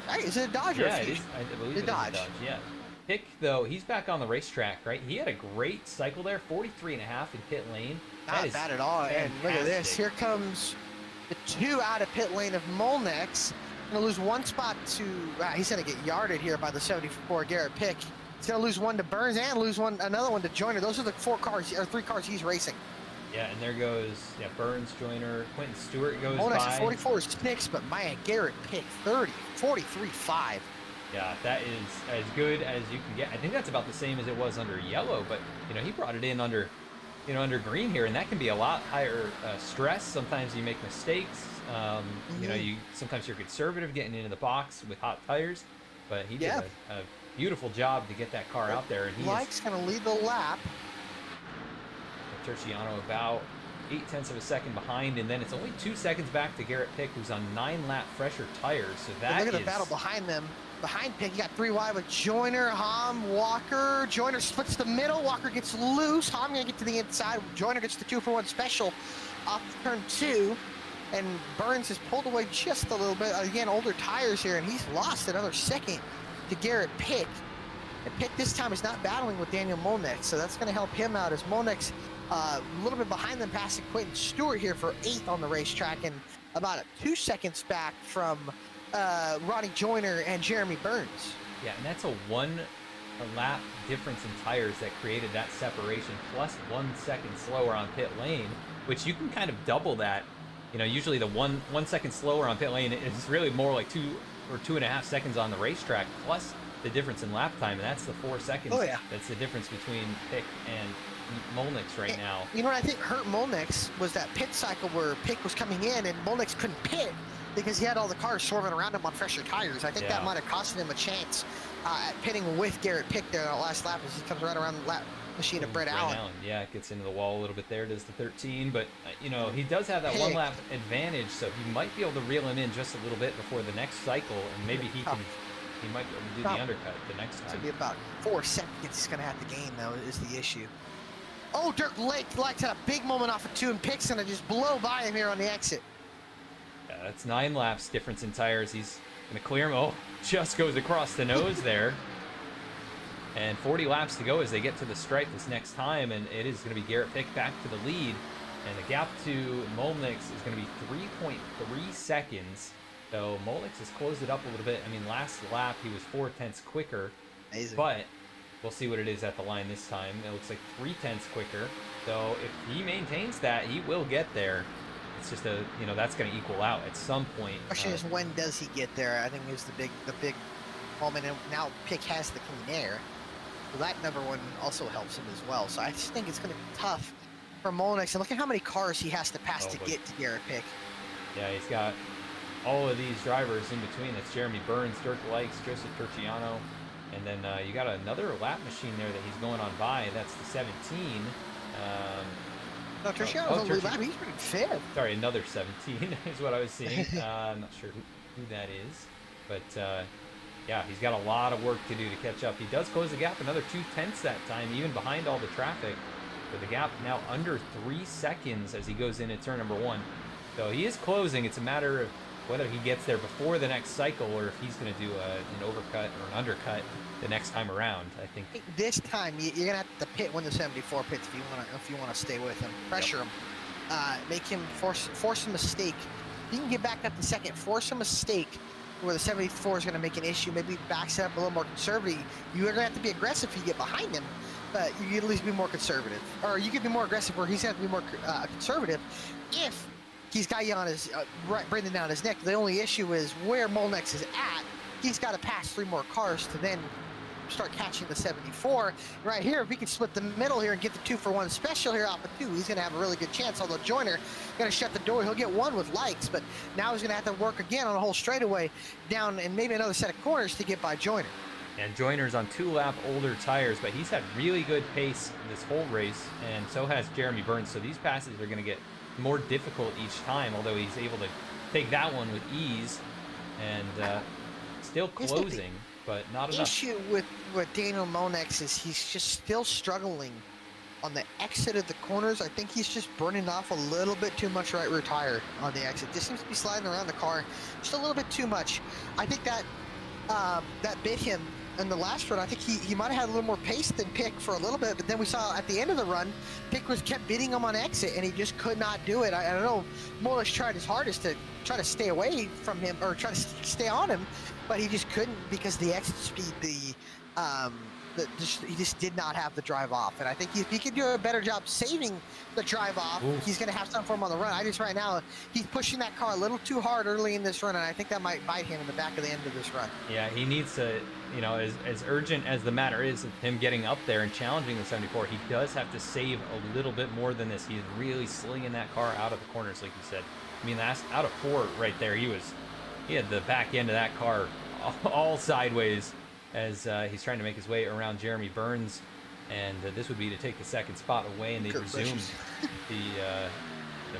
S3: Right, is it a Dodge or a Fusion?
S2: I believe
S3: it's
S2: it is a Dodge, yeah. Pick, though, he's back on the racetrack, right? He had a great cycle there, 43.5 in pit lane.
S3: Not bad at all.
S2: Fantastic.
S3: And look at this. Here comes the 2 out of pit lane of Molnex. Going to lose 1 spot to, he's going to get yarded here by the 74 Garrett Pick. He's going to lose 1 to Burns and lose another one to Joyner. Those are the 3 cars he's racing.
S2: Yeah, and there goes, Burns, Joyner, Quentin Stewart goes
S3: Molnex
S2: by.
S3: 44 is 6, but man, Garrett Pick 43.5.
S2: Yeah, that is as good as you can get. I think that's about the same as it was under yellow, but he brought it in under green here, and that can be a lot higher stress. Sometimes you make mistakes. Sometimes you're conservative getting into the box with hot tires, but he did a beautiful job to get that car out there. And
S3: Mike's going to lead the lap.
S2: Terciano about 0.8 of a second behind, and then it's only 2 seconds back to Garrett Pick, who's on 9-lap fresher tires. So
S3: look at the battle behind them. Behind Pick, you got 3 wide with Joyner, Hom, Walker. Joyner splits the middle. Walker gets loose. Hom gonna get to the inside. Joyner gets the 2-for-1 special off turn 2. And Burns has pulled away just a little bit. Again, older tires here, and he's lost another second to Garrett Pick. And Pick this time is not battling with Daniel Molnex, so that's gonna help him out as Molnex a little bit behind them, passing Quentin Stewart here for 8th on the racetrack, and about 2 seconds back from Ronnie Joyner and Jeremy Burns.
S2: Yeah, and that's a lap difference in tires that created that separation, plus 1 second slower on pit lane, which you can kind of double that. Usually the 1 second slower on pit lane is really more like 2 or 2.5 seconds on the racetrack, plus the difference in lap time, and that's the 4 seconds.
S3: Oh, yeah.
S2: That's the difference between Pick and Molnex right now.
S3: You know what I think hurt Molnex was that pit cycle where Pick was coming in and Molnex couldn't pit because he had all the cars swerving around him on fresher tires. I think that might have costed him a chance at pitting with Garrett Pick there on the last lap as he comes right around the lap machine of Brett Allen.
S2: Yeah, gets into the wall a little bit there, does the 13, but he does have that 1 lap advantage, so he might be able to reel him in just a little bit before the next cycle, and maybe he might be able to do the undercut the next time.
S3: It's going to be about 4 seconds he's going to have to gain, though, is the issue. Oh, Dirk Lake had a big moment off of 2, and Pick's going to just blow by him here on the exit.
S2: Yeah, that's 9 laps difference in tires. He's going to clear him. Oh, just goes across the nose there. And 40 laps to go as they get to the stripe this next time, and it is going to be Garrett Pick back to the lead. And the gap to Molnex is going to be 3.3 seconds. So Molnex has closed it up a little bit. I mean, last lap he was 0.4 quicker.
S3: Amazing.
S2: But we'll see what it is at the line this time. It looks like 0.3 quicker. So if he maintains that, he will get there. It's just that's going to equal out at some point.
S3: The question is, when does he get there? I think is the big moment. And now Pick has the clean air. Well, that number 1 also helps him as well. So I just think it's going to be tough for Molnex. And look at how many cars he has to pass to get to Garrett Pick.
S2: Yeah, he's got all of these drivers in between. That's Jeremy Burns, Dirk Likes, Joseph Terciano. And then you got another lap machine there that he's going on by. That's the 17.
S3: No, Terciano's on the lap. He's pretty fit.
S2: Sorry, another 17 is what I was seeing. I'm not sure who that is. But, yeah, he's got a lot of work to do to catch up. He does close the gap another 0.2 that time, even behind all the traffic. But the gap now under 3 seconds as he goes in at turn number 1. So he is closing. It's a matter of whether he gets there before the next cycle or if he's going to do an overcut or an undercut the next time around. I think
S3: this time you're going to have to pit when the 74 pits if you want to stay with him. Pressure him. Make him force a mistake. You can get back up to second. Force a mistake where the 74 is going to make an issue. Maybe backs it up a little more conservative. You're going to have to be aggressive if you get behind him, but you can at least be more conservative. Or you can be more aggressive where he's going to have to be more conservative if he's got you on his breathing down his neck. The only issue is where Molnex is at. He's got to pass 3 more cars to then start catching the 74. Right here, if he can split the middle here and get the 2-for-1 special here off of 2, he's going to have a really good chance. Although Joyner going to shut the door. He'll get 1 with Likes, but now he's going to have to work again on a whole straightaway down and maybe another set of corners to get by Joyner.
S2: And Joyner's on 2-lap older tires, but he's had really good pace this whole race, and so has Jeremy Burns. So these passes are going to get more difficult each time, although he's able to take that one with ease and still closing, but not enough.
S3: Issue with Daniel Monex is he's just still struggling on the exit of the corners. I think he's just burning off a little bit too much right rear tire on the exit. Just seems to be sliding around the car just a little bit too much. I think that that bit him in the last run. I think he might have had a little more pace than Pick for a little bit, but then we saw at the end of the run, Pick kept beating him on exit, and he just could not do it. I don't know, Moelis tried his hardest to try to stay away from him, or try to stay on him, but he just couldn't because the exit speed, he just did not have the drive off. And I think if he could do a better job saving the drive off, he's going to have something for him on the run. Right now, he's pushing that car a little too hard early in this run, and I think that might bite him in the back of the end of this run.
S2: Yeah, he needs to, as urgent as the matter is of him getting up there and challenging the 74, he does have to save a little bit more than this. He's really slinging that car out of the corners, like you said. I mean, last out of 4 right there, he had the back end of that car all sideways as he's trying to make his way around Jeremy Burns, and this would be to take the second spot away, and they've resumed the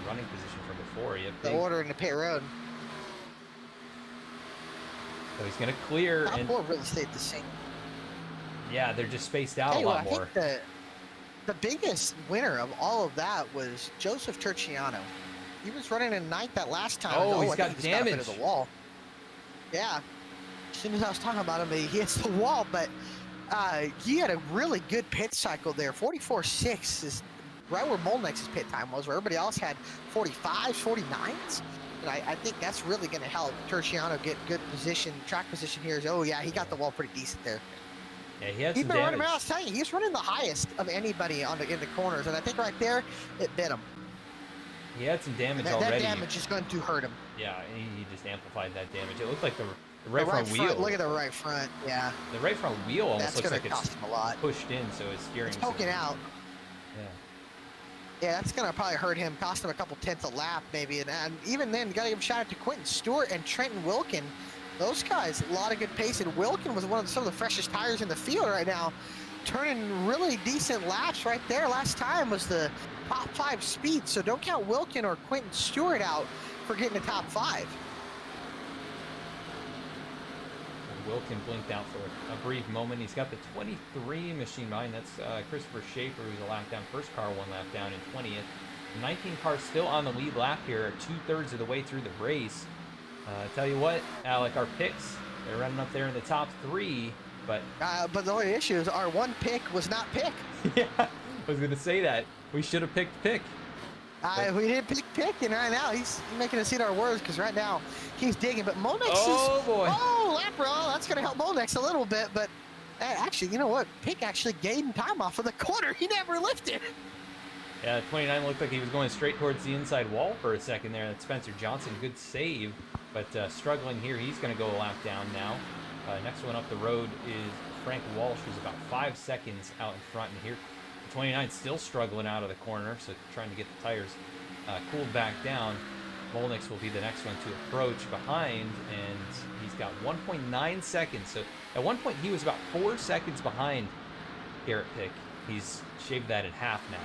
S2: running position from before.
S3: The order in the pit road.
S2: So he's going to clear.
S3: Top 4 really stayed the same.
S2: Yeah, they're just spaced out a lot more.
S3: I think the biggest winner of all of that was Joseph Terciano. He was running in 9th that last time.
S2: Oh, he's got damage.
S3: Got the wall. Yeah. As soon as I was talking about him, he hits the wall, but he had a really good pit cycle there. 44.6 is right where Molnex's pit time was, where everybody else had 45s, 49s. And I think that's really going to help Terciano get good position, track position here. Oh, yeah, he got the wall pretty decent there.
S2: Yeah, he had
S3: He's
S2: some
S3: been
S2: damage.
S3: running around, I was telling you, he's running the highest of anybody in the corners, and I think right there, it bit him.
S2: He had some damage
S3: That
S2: already.
S3: That damage is going to hurt him.
S2: Yeah, he just amplified that damage. It looked like the
S3: right
S2: front wheel.
S3: Look at the right front, yeah.
S2: The right front wheel almost looks like
S3: cost him a lot.
S2: pushed in, so his steering
S3: It's poking out.
S2: Yeah.
S3: Yeah, that's going to probably hurt him, cost him a couple tenths a lap maybe. And even then, you got to give a shout out to Quentin Stewart and Trenton Wilkin. Those guys, a lot of good pace. And Wilkin was some of the freshest tires in the field right now, turning really decent laps right there. Last time was the top 5 speed, so don't count Wilkin or Quentin Stewart out for getting the top 5.
S2: Wilkin blinked out for a brief moment. He's got the 23 machine behind. That's Christopher Schaefer, who's a lap down. First car 1 lap down in 20th. 19 cars still on the lead lap here, 2/3 of the way through the race. Tell you what, Alec, our picks, they're running up there in the top 3, but
S3: the only issue is our one pick was not Pick.
S2: Yeah, I was going to say that. We should have picked Pick.
S3: We didn't pick, and right now he's making us eat our words because right now he's digging. But Monex
S2: boy.
S3: Lap roll. That's going to help Monex a little bit. But actually, you know what? Pick actually gained time off of the corner. He never lifted.
S2: Yeah, 29 looked like he was going straight towards the inside wall for a second there. That's Spencer Johnson. Good save, but struggling here. He's going to go a lap down now. Next one up the road is Frank Walsh, who's about 5 seconds out in front. And here, 29 still struggling out of the corner, so trying to get the tires cooled back down. Molnix will be the next one to approach behind, and he's got 1.9 seconds. So at one point, he was about 4 seconds behind Garrett Pick. He's shaved that in half now.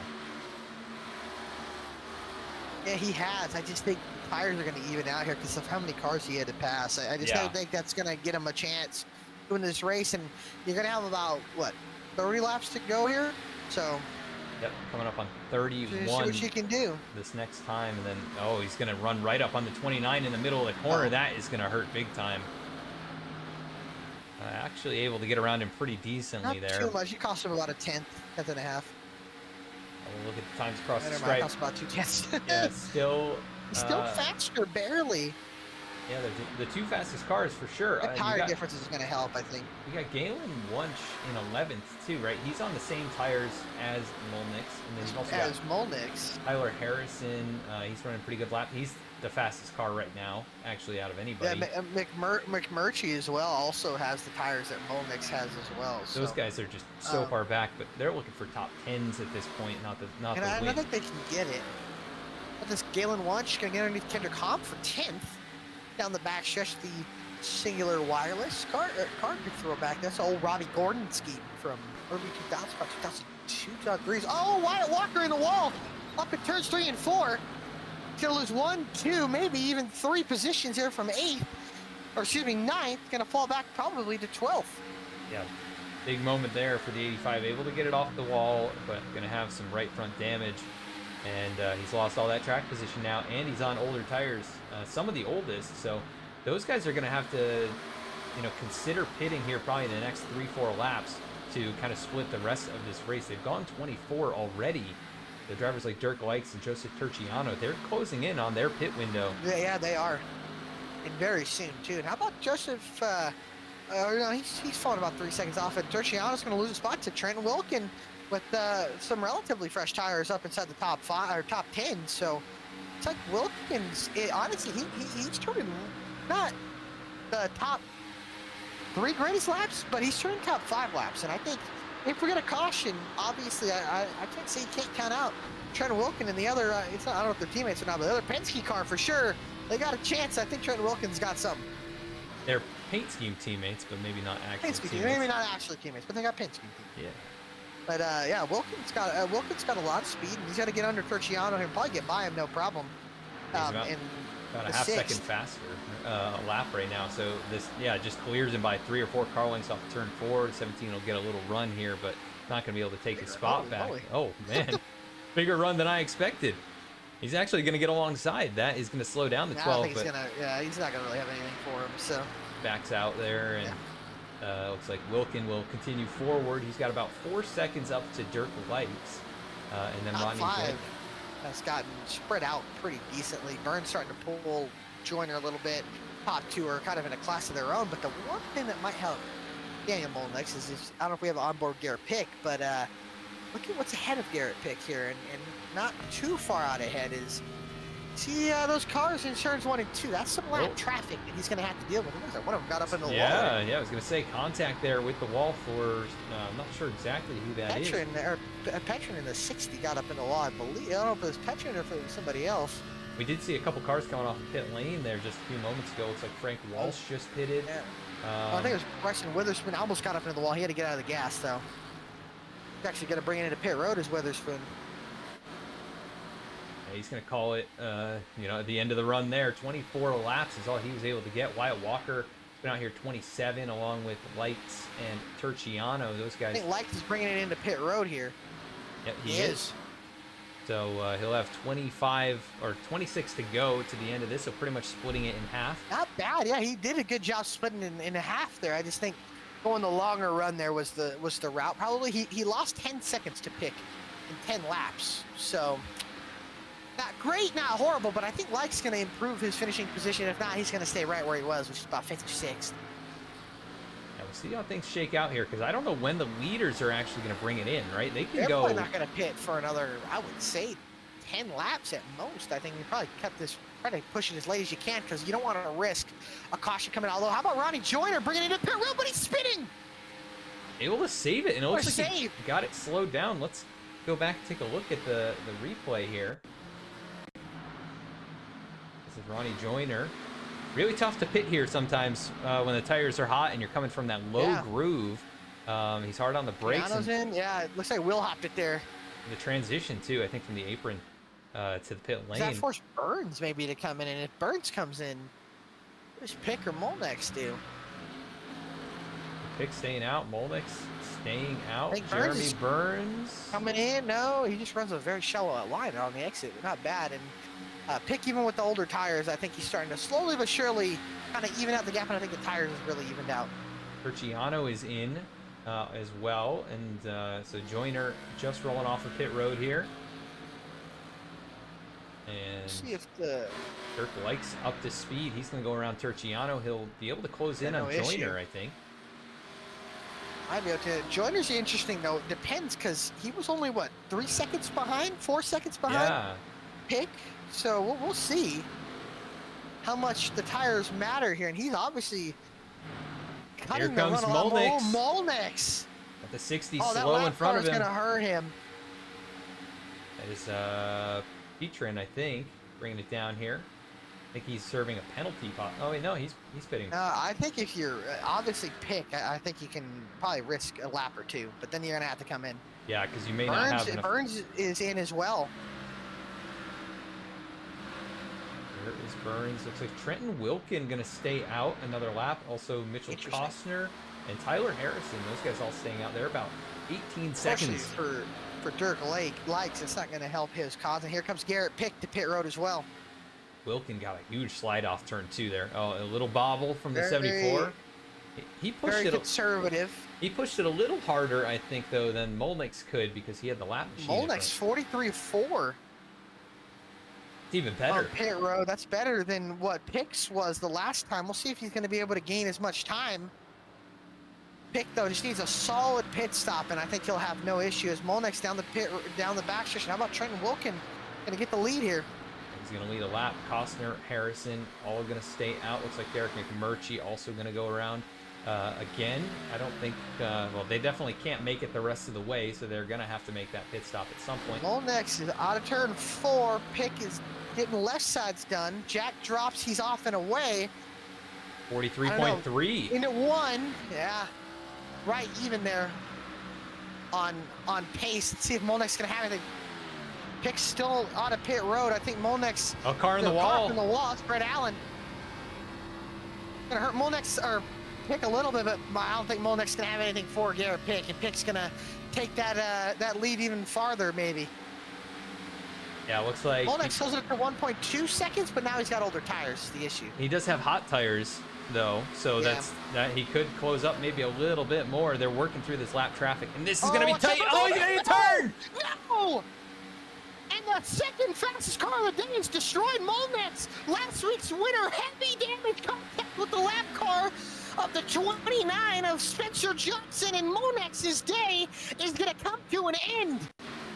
S3: Yeah, he has. I just think the tires are going to even out here because of how many cars he had to pass. I just don't think that's going to get him a chance doing this race, and you're going to have about, 30 laps to go here? So,
S2: yep, coming up on 31.
S3: See what you can do.
S2: This next time, and then he's going to run right up on the 29 in the middle of the corner. That is going to hurt big time. Actually able to get around him pretty decently there.
S3: Not too much. It cost him about a tenth and a half.
S2: We'll look at the times across the
S3: It
S2: stripe.
S3: cost about 2 tenths.
S2: Yeah, still
S3: faster, barely.
S2: Yeah, the 2 fastest cars for sure.
S3: The tire difference is going to help, I think.
S2: We got Galen Wunsch in 11th too, right? He's on the same tires as Molnix, and then he's also got
S3: Molnix.
S2: Tyler Harrison. He's running a pretty good lap. He's the fastest car right now, actually, out of anybody.
S3: Yeah, McMurtry as well also has the tires that Molnix has as well. So.
S2: Those guys are just so far back, but they're looking for top 10s at this point, not the
S3: and
S2: win.
S3: I don't think they can get it. But this Galen Wunsch going to get underneath Kendrick Hobb for 10th down the back stretch. The singular wireless car could throw back. That's old Robbie Gordon scheme from early 2000s, about 2002, 2003. Oh, Wyatt Walker in the wall up at turns 3 and 4. Gonna lose 1, 2, maybe even 3 positions here from 8th, or excuse me, 9th. Gonna fall back probably to 12th.
S2: Yeah, big moment there for the 85. Able to get it off the wall, but gonna have some right front damage. And he's lost all that track position now, and he's on older tires, some of the oldest. So those guys are gonna have to, consider pitting here probably in the next 3-4 laps to kind of split the rest of this race. They've gone 24 already. The drivers like Dirk Likes and Joseph Turciano, they're closing in on their pit window.
S3: Yeah, they are. And very soon, too. And how about Joseph? He's fallen about 3 seconds off. And Turciano's going to lose a spot to Trent Wilkin with some relatively fresh tires up inside the top 5 or top 10. So it's like Wilkins, honestly, he's turning not the top 3 greatest laps, but he's turning top 5 laps. And I think if we're going to caution, obviously, I can't say you can't count out Trent Wilkin and the other, I don't know if they're teammates or not, but the other Penske car for sure, they got a chance. I think Trent Wilkin's got something.
S2: They're paint scheme teammates, but maybe not actual
S3: Penske
S2: teammates.
S3: maybe not actually teammates, but they got Penske teammates.
S2: Yeah.
S3: But yeah, Wilkin's got a lot of speed, and he's got to get under Turciano and probably get by him, no problem.
S2: About a half second faster a lap right now. So this, just clears him by 3 or 4 car lengths off turn 4. 17 will get a little run here, but not going to be able to take his spot back.
S3: Holy.
S2: Oh, man. Bigger run than I expected. He's actually going to get alongside. That is going to slow down the 12.
S3: I think he's not going to really have anything for him. So
S2: backs out there, and looks like Wilkin will continue forward. He's got about 4 seconds up to Dirk Likes, and then
S3: top
S2: Rodney
S3: 5 has gotten spread out pretty decently. Burns starting to pull Joyner a little bit. Top 2 are kind of in a class of their own, but the one thing that might help Daniel Molnix is I don't know if we have an onboard Garrett Pick, but look at what's ahead of Garrett Pick here, and not too far out ahead is, see those cars in turns 1 and 2. That's some lap traffic that he's going to have to deal with. One of them got up in the wall.
S2: Yeah, I was going to say contact there with the wall for, I'm not sure exactly who that is.
S3: Petrin in the 60 got up in the wall, I believe. I don't know if it was Petrin or if it was somebody else.
S2: We did see a couple cars coming off the pit lane there just a few moments ago. Looks like Frank Walsh just pitted.
S3: Yeah. I think it was Bryson Witherspoon. Almost got up into the wall. He had to get out of the gas, though. He's actually going to bring it into pit road as Witherspoon.
S2: Yeah, he's going to call it, at the end of the run there. 24 laps is all he was able to get. Wyatt Walker been out here 27, along with Lights and Turciano. Those guys.
S3: I think Lights is bringing it into pit road here.
S2: Yeah, he is. So he'll have 25 or 26 to go to the end of this, so pretty much splitting it in half.
S3: Not bad, yeah. He did a good job splitting in half there. I just think going the longer run there was the route. Probably he lost 10 seconds to pick in 10 laps. So not great, not horrible, but I think Like's going to improve his finishing position. If not, he's going to stay right where he was, which is about 56th.
S2: We'll see how things shake out here, because I don't know when the leaders are actually going to bring it in, right?
S3: They're probably not going to pit for another, I would say, 10 laps at most. I think you probably try to push it as late as you can, because you don't want to risk a caution coming out. Although, how about Ronnie Joyner bringing it into pit road, but he's spinning?
S2: Able to save it, and it looks like he got it slowed down. Let's go back and take a look at the replay here. This is Ronnie Joyner. Really tough to pit here sometimes when the tires are hot and you're coming from that low groove. He's hard on the brakes.
S3: Yeah, it looks like Will hopped it there.
S2: The transition, too, I think, from the apron to the pit lane.
S3: That forced Burns maybe to come in, and if Burns comes in, what does Pick or Molnix do?
S2: Pick staying out, Molnix staying out.
S3: Jeremy
S2: Burns
S3: coming in. No, he just runs a very shallow line on the exit. Not bad. And Pick, even with the older tires, I think he's starting to slowly but surely kind of even out the gap, and I think the tires is really evened out.
S2: Turciano is in as well, and so Joyner just rolling off of pit road here. And
S3: let's see if the
S2: Dirk Likes up to speed. He's going to go around Turciano. He'll be able to close in on Joyner, I think.
S3: I'd be able to. Joyner's interesting, though. It depends, because he was only, what, 3 seconds behind? 4 seconds behind? Pick? So we'll see how much the tires matter here. And he's obviously cutting
S2: here comes
S3: the run
S2: Molnix.
S3: Molnix.
S2: At the 60
S3: that
S2: slow in front of him.
S3: That's going to hurt him.
S2: That is Petrin, I think, bringing it down here. think he's serving a penalty. Oh wait, no, he's pitting.
S3: I think if you're obviously pick, I think you can probably risk a lap or two, but then you're gonna have to come in.
S2: Yeah, because you may not have enough.
S3: Burns is in as well.
S2: There is Burns. Looks like Trenton Wilkin gonna stay out another lap. Also Mitchell Costner and Tyler Harrison. Those guys all staying out there about 18 seconds.
S3: For Dirk Likes, it's not gonna help his cause. And here comes Garrett Pick to pit road as well.
S2: Wilkin got a huge slide off turn 2 there. Oh, a little bobble from the 74. He pushed
S3: very
S2: it
S3: conservative.
S2: He pushed it a little harder, I think, though, than Molnick's could because he had the lap machine.
S3: Molnick's 43.4.
S2: It's even better.
S3: On pit road, that's better than what Pick's was the last time. We'll see if he's going to be able to gain as much time. Pick though just needs a solid pit stop, and I think he'll have no issue as Molnick's down the backstretch. How about Trenton Wilkin going to get the lead here?
S2: He's going to lead a lap. Costner, Harrison, all going to stay out. Looks like Derek McMurtry also going to go around. Again, I don't think, well, they definitely can't make it the rest of the way, so they're going to have to make that pit stop at some point.
S3: Molnick's is out of turn 4. Pick is getting left sides done. Jack drops. He's off and away.
S2: 43.3.
S3: Into 1. Yeah. Right even there on pace. Let's see if Molnick's going to have anything. Pick's still out of pit road. I think Molnick's...
S2: A car in the wall.
S3: Car in the wall. It's Brett Allen. Going to hurt Molnick's... or Pick a little bit, but I don't think Molnick's gonna have anything for Garrett Pick, and Pick's gonna take that lead even farther, maybe.
S2: Yeah, looks like
S3: Molnick's closing it to 1.2 seconds, but now he's got older tires. Is the issue.
S2: He does have hot tires, though, so
S3: yeah.
S2: that he could close up maybe a little bit more. They're working through this lap traffic, and this is gonna be tight. Oh, he's gonna turn!
S3: No! And the second fastest car of the day is destroyed Molnick's. Last week's winner, heavy damage contact with the lap car of the 29 of Spencer Johnson, and Molnick's day is going to come to an end.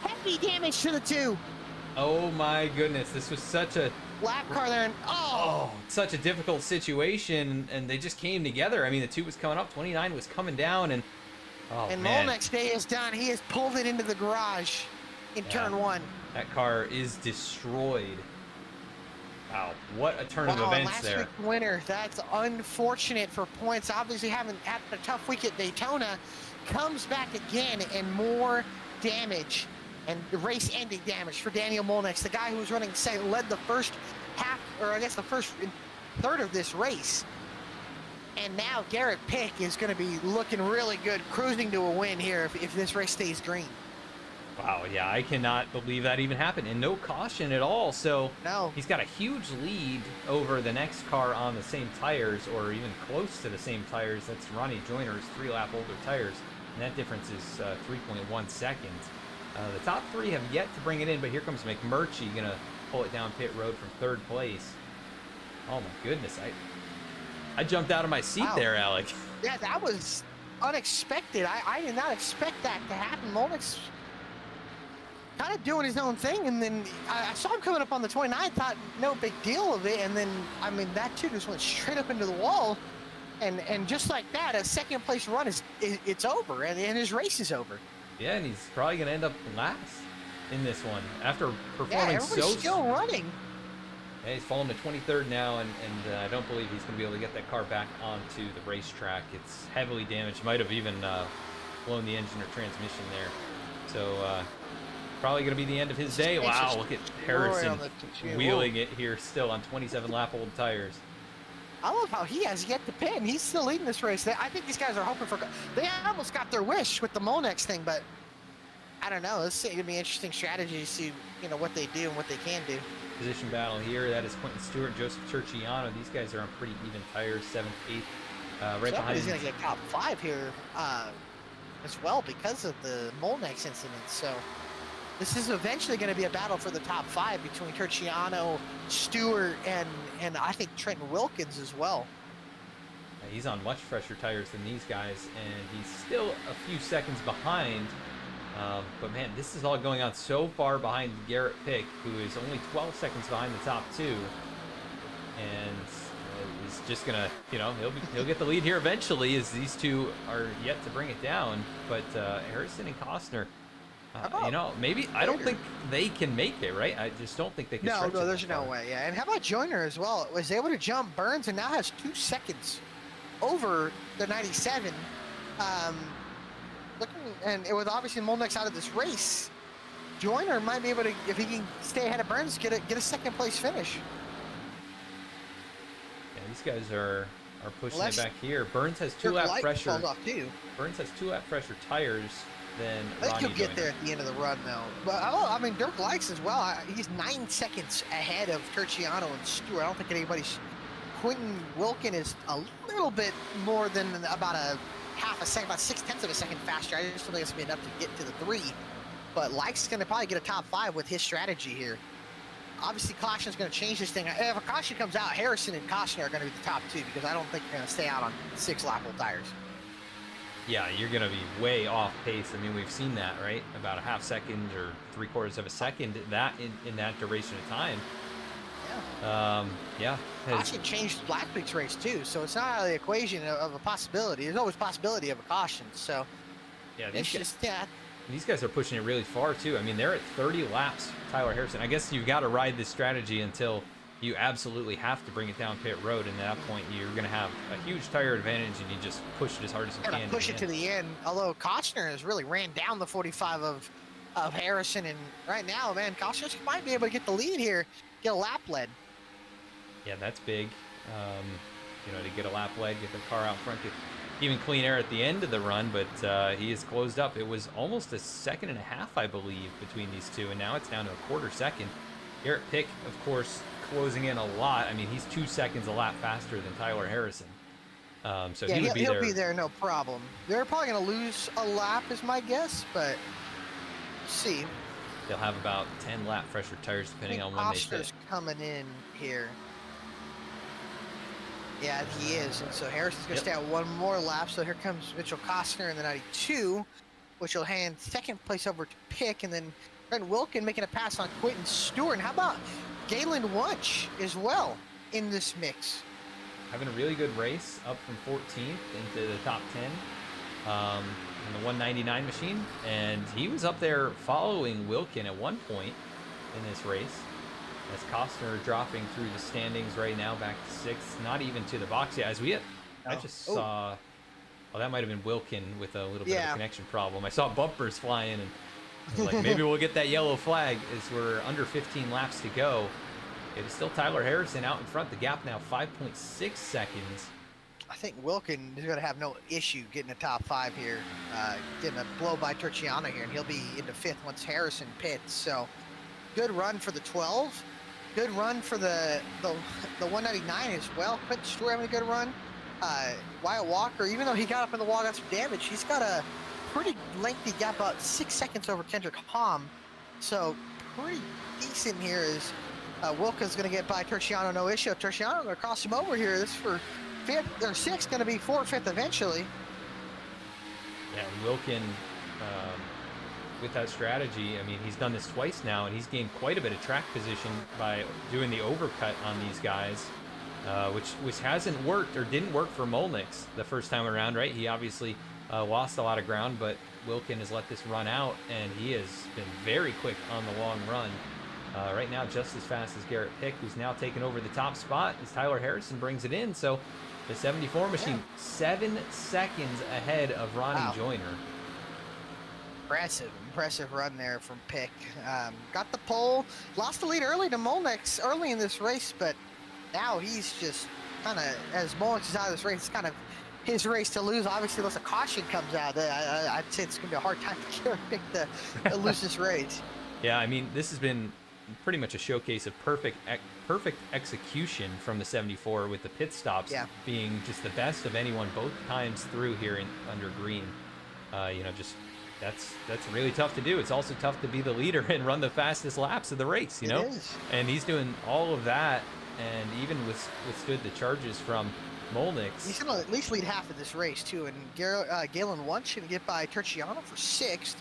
S3: Heavy damage to the 2.
S2: Oh my goodness, this was such a
S3: lap car there, and
S2: such a difficult situation, and they just came together. I mean, the 2 was coming up, 29 was coming down, and
S3: Molnick's day is done. He has pulled it into the garage in turn 1.
S2: That car is destroyed. Wow, what a turn of events
S3: last
S2: there.
S3: Week's winner. That's unfortunate for points. Obviously, having had a tough week at Daytona, comes back again, and more damage and race-ending damage for Daniel Molnick, the guy who was running, led the first half, or I guess the first third of this race. And now Garrett Pick is going to be looking really good, cruising to a win here if this race stays green.
S2: Wow, yeah, I cannot believe that even happened, and no caution at all. So
S3: no.
S2: He's got a huge lead over the next car on the same tires, or even close to the same tires. That's Ronnie Joyner's 3-lap older tires, and that difference is 3.1 seconds. The top 3 have yet to bring it in, but here comes McMurtry gonna pull it down pit road from 3rd place. Oh my goodness, I jumped out of my seat there, Alec.
S3: Yeah, that was unexpected. I did not expect that to happen. Molnick's kind of doing his own thing, and then I saw him coming up on the 29, thought no big deal of it, and then I mean that too just went straight up into the wall, and just like that, a 2nd place run it's over, and his race is over.
S2: Yeah, and he's probably gonna end up last in this one after performing
S3: everybody's still running.
S2: Yeah, he's fallen to 23rd now, and I don't believe he's gonna be able to get that car back onto the racetrack. It's heavily damaged, might have even blown the engine or transmission there. So probably going to be the end of his day. Wow, look at Harrison wheeling it here still on 27-lap old tires.
S3: I love how he has yet to pin. He's still leading this race. I think these guys are hoping for... They almost got their wish with the Molnick thing, but I don't know. This is going to be an interesting strategy to see what they do and what they can do.
S2: Position battle here. That is Quentin Stewart, Joseph Turchiano. These guys are on pretty even tires, 7th, 8th. Right behind.
S3: He's going to get top 5 here as well because of the Molnick incident. So this is eventually going to be a battle for the top 5 between Turchiano, Stewart, and I think Trenton Wilkins as well.
S2: He's on much fresher tires than these guys, and he's still a few seconds behind. But man, this is all going on so far behind Garrett Pick, who is only 12 seconds behind the top 2. And he's just gonna, he'll get the lead here eventually, as these 2 are yet to bring it down. But Harrison and Costner
S3: How about
S2: You know, maybe I don't think they can make it, right? I just don't think they can.
S3: No,
S2: stretch
S3: no,
S2: it
S3: there's
S2: that
S3: no
S2: far.
S3: way. Yeah, and how about Joyner as well? Was able to jump Burns and now has 2 seconds over the 97. Um, looking, and it was obviously Molnick's out of this race. Joyner might be able to, if he can stay ahead of Burns, get a second place finish.
S2: Yeah, these guys are pushing
S3: Unless
S2: it back here. Burns has 2
S3: Dirk
S2: lap
S3: Light
S2: fresher.
S3: falls off too.
S2: Burns has 2 lap fresher tires than
S3: I think
S2: Ronnie
S3: he'll get
S2: Joyner.
S3: there at the end of the run, though. But I mean, Dirk likes as well. He's 9 seconds ahead of Terciano and Stewart. I don't think anybody's. Quentin Wilkin is a little bit more than about a half a second, about 6/10 of a second faster. I just don't think it's gonna be enough to get to the 3. But Likes gonna probably get a top 5 with his strategy here. Obviously, caution's gonna change this thing. If a caution comes out, Harrison and Costner are gonna be the top 2 because I don't think they're gonna stay out on 6-lap-old tires.
S2: Yeah, you're going to be way off pace. I mean, we've seen that, right? About a half second or 3/4 of a second that in that duration of time. Yeah.
S3: Caution changed Blackpick's race too, so it's not out of the equation of a possibility. There's always possibility of a caution. So
S2: Yeah,
S3: it's just
S2: these guys are pushing it really far too. I mean, they're at 30 laps, Tyler Harrison. I guess you've got to ride this strategy until you absolutely have to bring it down pit road, and at that point you're going to have a huge tire advantage, and you just push it as hard as you can.
S3: Push it to the end. Although Costner has really ran down the 45 of Harrison, and right now, man, Costner might be able to get the lead here, get a lap lead.
S2: Yeah, that's big. You know, to get a lap lead, get the car out front, get even clean air at the end of the run, but he is closed up. It was almost a 1.5 seconds, I believe, between these two, and now it's down to a 1/4 second. Garrett Pick, of course, closing in a lot. I mean, he's 2 seconds a lap faster than Tyler Harrison. So
S3: yeah,
S2: he'll
S3: be there, no problem. They're probably going to lose a lap, is my guess, but see.
S2: They'll have about 10 lap fresher tires depending on when they fit.
S3: Costner's coming in here. Yeah, he is, and so Harrison's going to stay out one more lap. So here comes Mitchell Costner in the 92, which will hand second place over to Pick, and then Brent Wilkin making a pass on Quentin Stewart. And how about Galen Wunsch as well in this mix?
S2: Having a really good race, up from 14th into the top 10 in the 199 machine, and he was up there following Wilkin at one point in this race. As Costner dropping through the standings right now, back to 6th, not even to the box yet. I just saw, that might have been Wilkin with a little bit of a connection problem. I saw bumpers flying, and I was like, maybe we'll get that yellow flag as we're under 15 laps to go. It is still Tyler Harrison out in front. The gap now 5.6 seconds.
S3: I think Wilkin is going to have no issue getting a top 5 here, getting a blow by Terciano here, and he'll be into 5th once Harrison pits. So good run for the 12. Good run for the 199 as well. Quentin Stewart having a good run. Wyatt Walker, even though he got up in the wall, got some damage, he's got a pretty lengthy gap, about 6 seconds over Kendrick Hom. So pretty decent here as Wilkin's going to get by Terciano, no issue. Terciano going to cross him over here. This for 5th or 6th, going to be 4th, 5th eventually.
S2: Yeah, and Wilkin, with that strategy, I mean, he's done this twice now, and he's gained quite a bit of track position by doing the overcut on these guys, which hasn't worked or didn't work for Molnix the first time around, right? He obviously lost a lot of ground, but Wilkin has let this run out, and he has been very quick on the long run. Right now, just as fast as Garrett Pick, who's now taken over the top spot as Tyler Harrison brings it in. So the 74 machine, 7 seconds ahead of Ronnie Joyner.
S3: Impressive run there from Pick. Got the pole, lost the lead early to Molnix early in this race, but now he's just kind of, as Molnix is out of this race, it's kind of his race to lose. Obviously, unless a caution comes out, I'd say it's going to be a hard time for Garrett Pick to lose this race.
S2: Yeah, I mean, this has been pretty much a showcase of perfect execution from the 74, with the pit stops being just the best of anyone both times through here under green. You know, just that's really tough to do. It's also tough to be the leader and run the fastest laps of the race, you know?
S3: It is.
S2: And he's doing all of that, and even withstood the charges from Molnix.
S3: He's going to at least lead half of this race, too. And Galen Wunsch going to get by Terciano for 6th.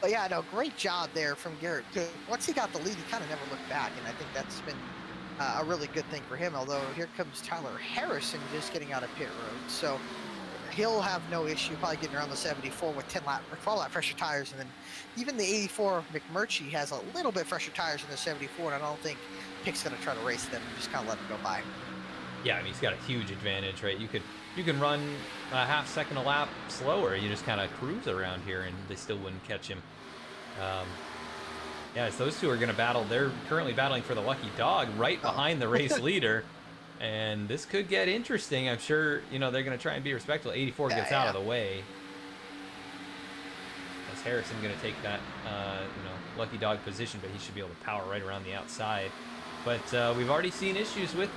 S3: But yeah, no, great job there from Garrett. Once he got the lead, he kind of never looked back, and I think that's been a really good thing for him. Although here comes Tyler Harrison just getting out of pit road. So he'll have no issue probably getting around the 74 with 10 lap or 12 lap fresher tires, and then even the 84 McMurtry has a little bit fresher tires in the 74, and I don't think Pick's going to try to race them and just kind of let them go by.
S2: Yeah, I mean, he's got a huge advantage, right? You can run a half second a lap slower. You just kind of cruise around here, and they still wouldn't catch him. Yeah, so those two are going to battle. They're currently battling for the lucky dog right behind the race leader. And this could get interesting. I'm sure, you know, they're going to try and be respectful. 84 gets out of the way. As Harrison going to take that, you know, lucky dog position, but he should be able to power right around the outside. But we've already seen issues with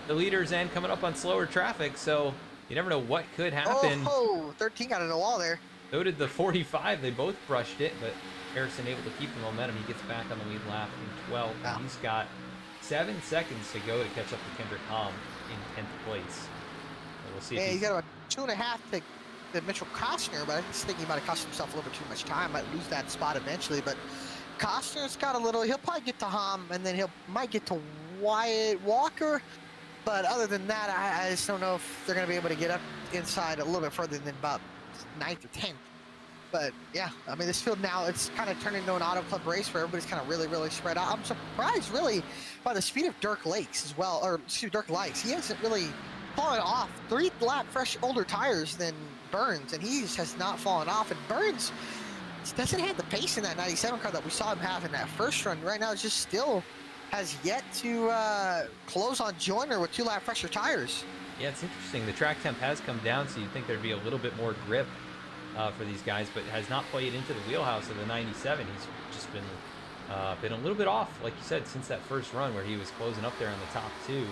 S2: the leaders and coming up on slower traffic, so you never know what could happen.
S3: Oh, 13 got in the wall there.
S2: So did the 45. They both brushed it, but Harrison able to keep the momentum. He gets back on the lead lap in 12th.
S3: Wow.
S2: And he's got 7 seconds to go to catch up to Kendrick Hom in 10th place. So we'll see.
S3: Yeah, he's got about 2.5 to Mitchell Costner, but I just think he might have cost himself a little bit too much time. Might lose that spot eventually, but Costner's got a little. He'll probably get to Hom, and then might get to Wyatt Walker. But other than that, I just don't know if they're going to be able to get up inside a little bit further than about 9th or 10th. But yeah, I mean, this field now, it's kind of turned into an Auto Club race where everybody's kind of really, really spread out. I'm surprised really by the speed of Dirk Lakes as well, or excuse me, Dirk Likes. He hasn't really fallen off. 3 lap fresh older tires than Burns, and he just has not fallen off. And Burns doesn't have the pace in that 97 car that we saw him have in that first run. Right now, it's just still has yet to close on Joyner with 2 lap fresher tires.
S2: Yeah, it's interesting. The track temp has come down, so you'd think there'd be a little bit more grip for these guys, but has not played into the wheelhouse of the 97. He's just been a little bit off, like you said, since that first run where he was closing up there on the top 2.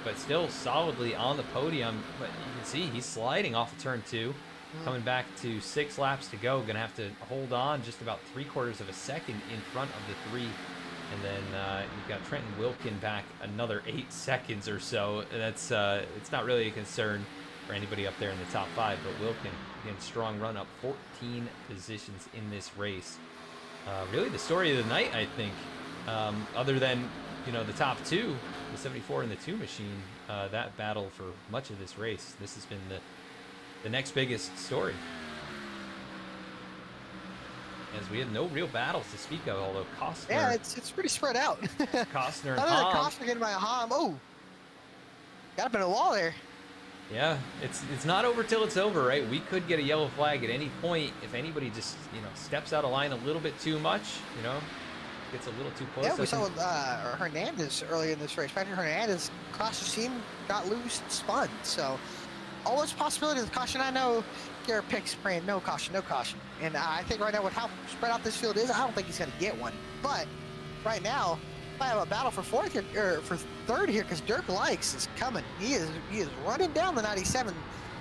S2: But still solidly on the podium. But you can see he's sliding off of turn 2, coming back to 6 laps to go. Going to have to hold on just about 3/4 of a second in front of the 3. And then you've got Trenton Wilkin back another 8 seconds or so. That's it's not really a concern for anybody up there in the top 5, but Wilkin, again, strong run up 14 positions in this race. Really the story of the night, I think, other than, you know, the top 2, the 74 and the 2 machine, that battle for much of this race. This has been the next biggest story. As we had no real battles to speak of, although Costner...
S3: Yeah, it's pretty spread out.
S2: Costner and
S3: Other than
S2: Hom...
S3: Costner getting by a Hom, got up in a wall there.
S2: Yeah, it's not over till it's over, right? We could get a yellow flag at any point if anybody just, you know, steps out of line a little bit too much, you know, gets a little too close.
S3: Yeah, we saw with Hernandez earlier in this race. Patrick Hernandez crossed the seam, got loose, and spun. So, always possibility of caution. I know Garrett Pick's praying no caution, no caution. And I think right now with how spread out this field is, I don't think he's going to get one. But right now, I have a battle for fourth here, or for third here, because Dirk Likes is coming. He is running down the 97.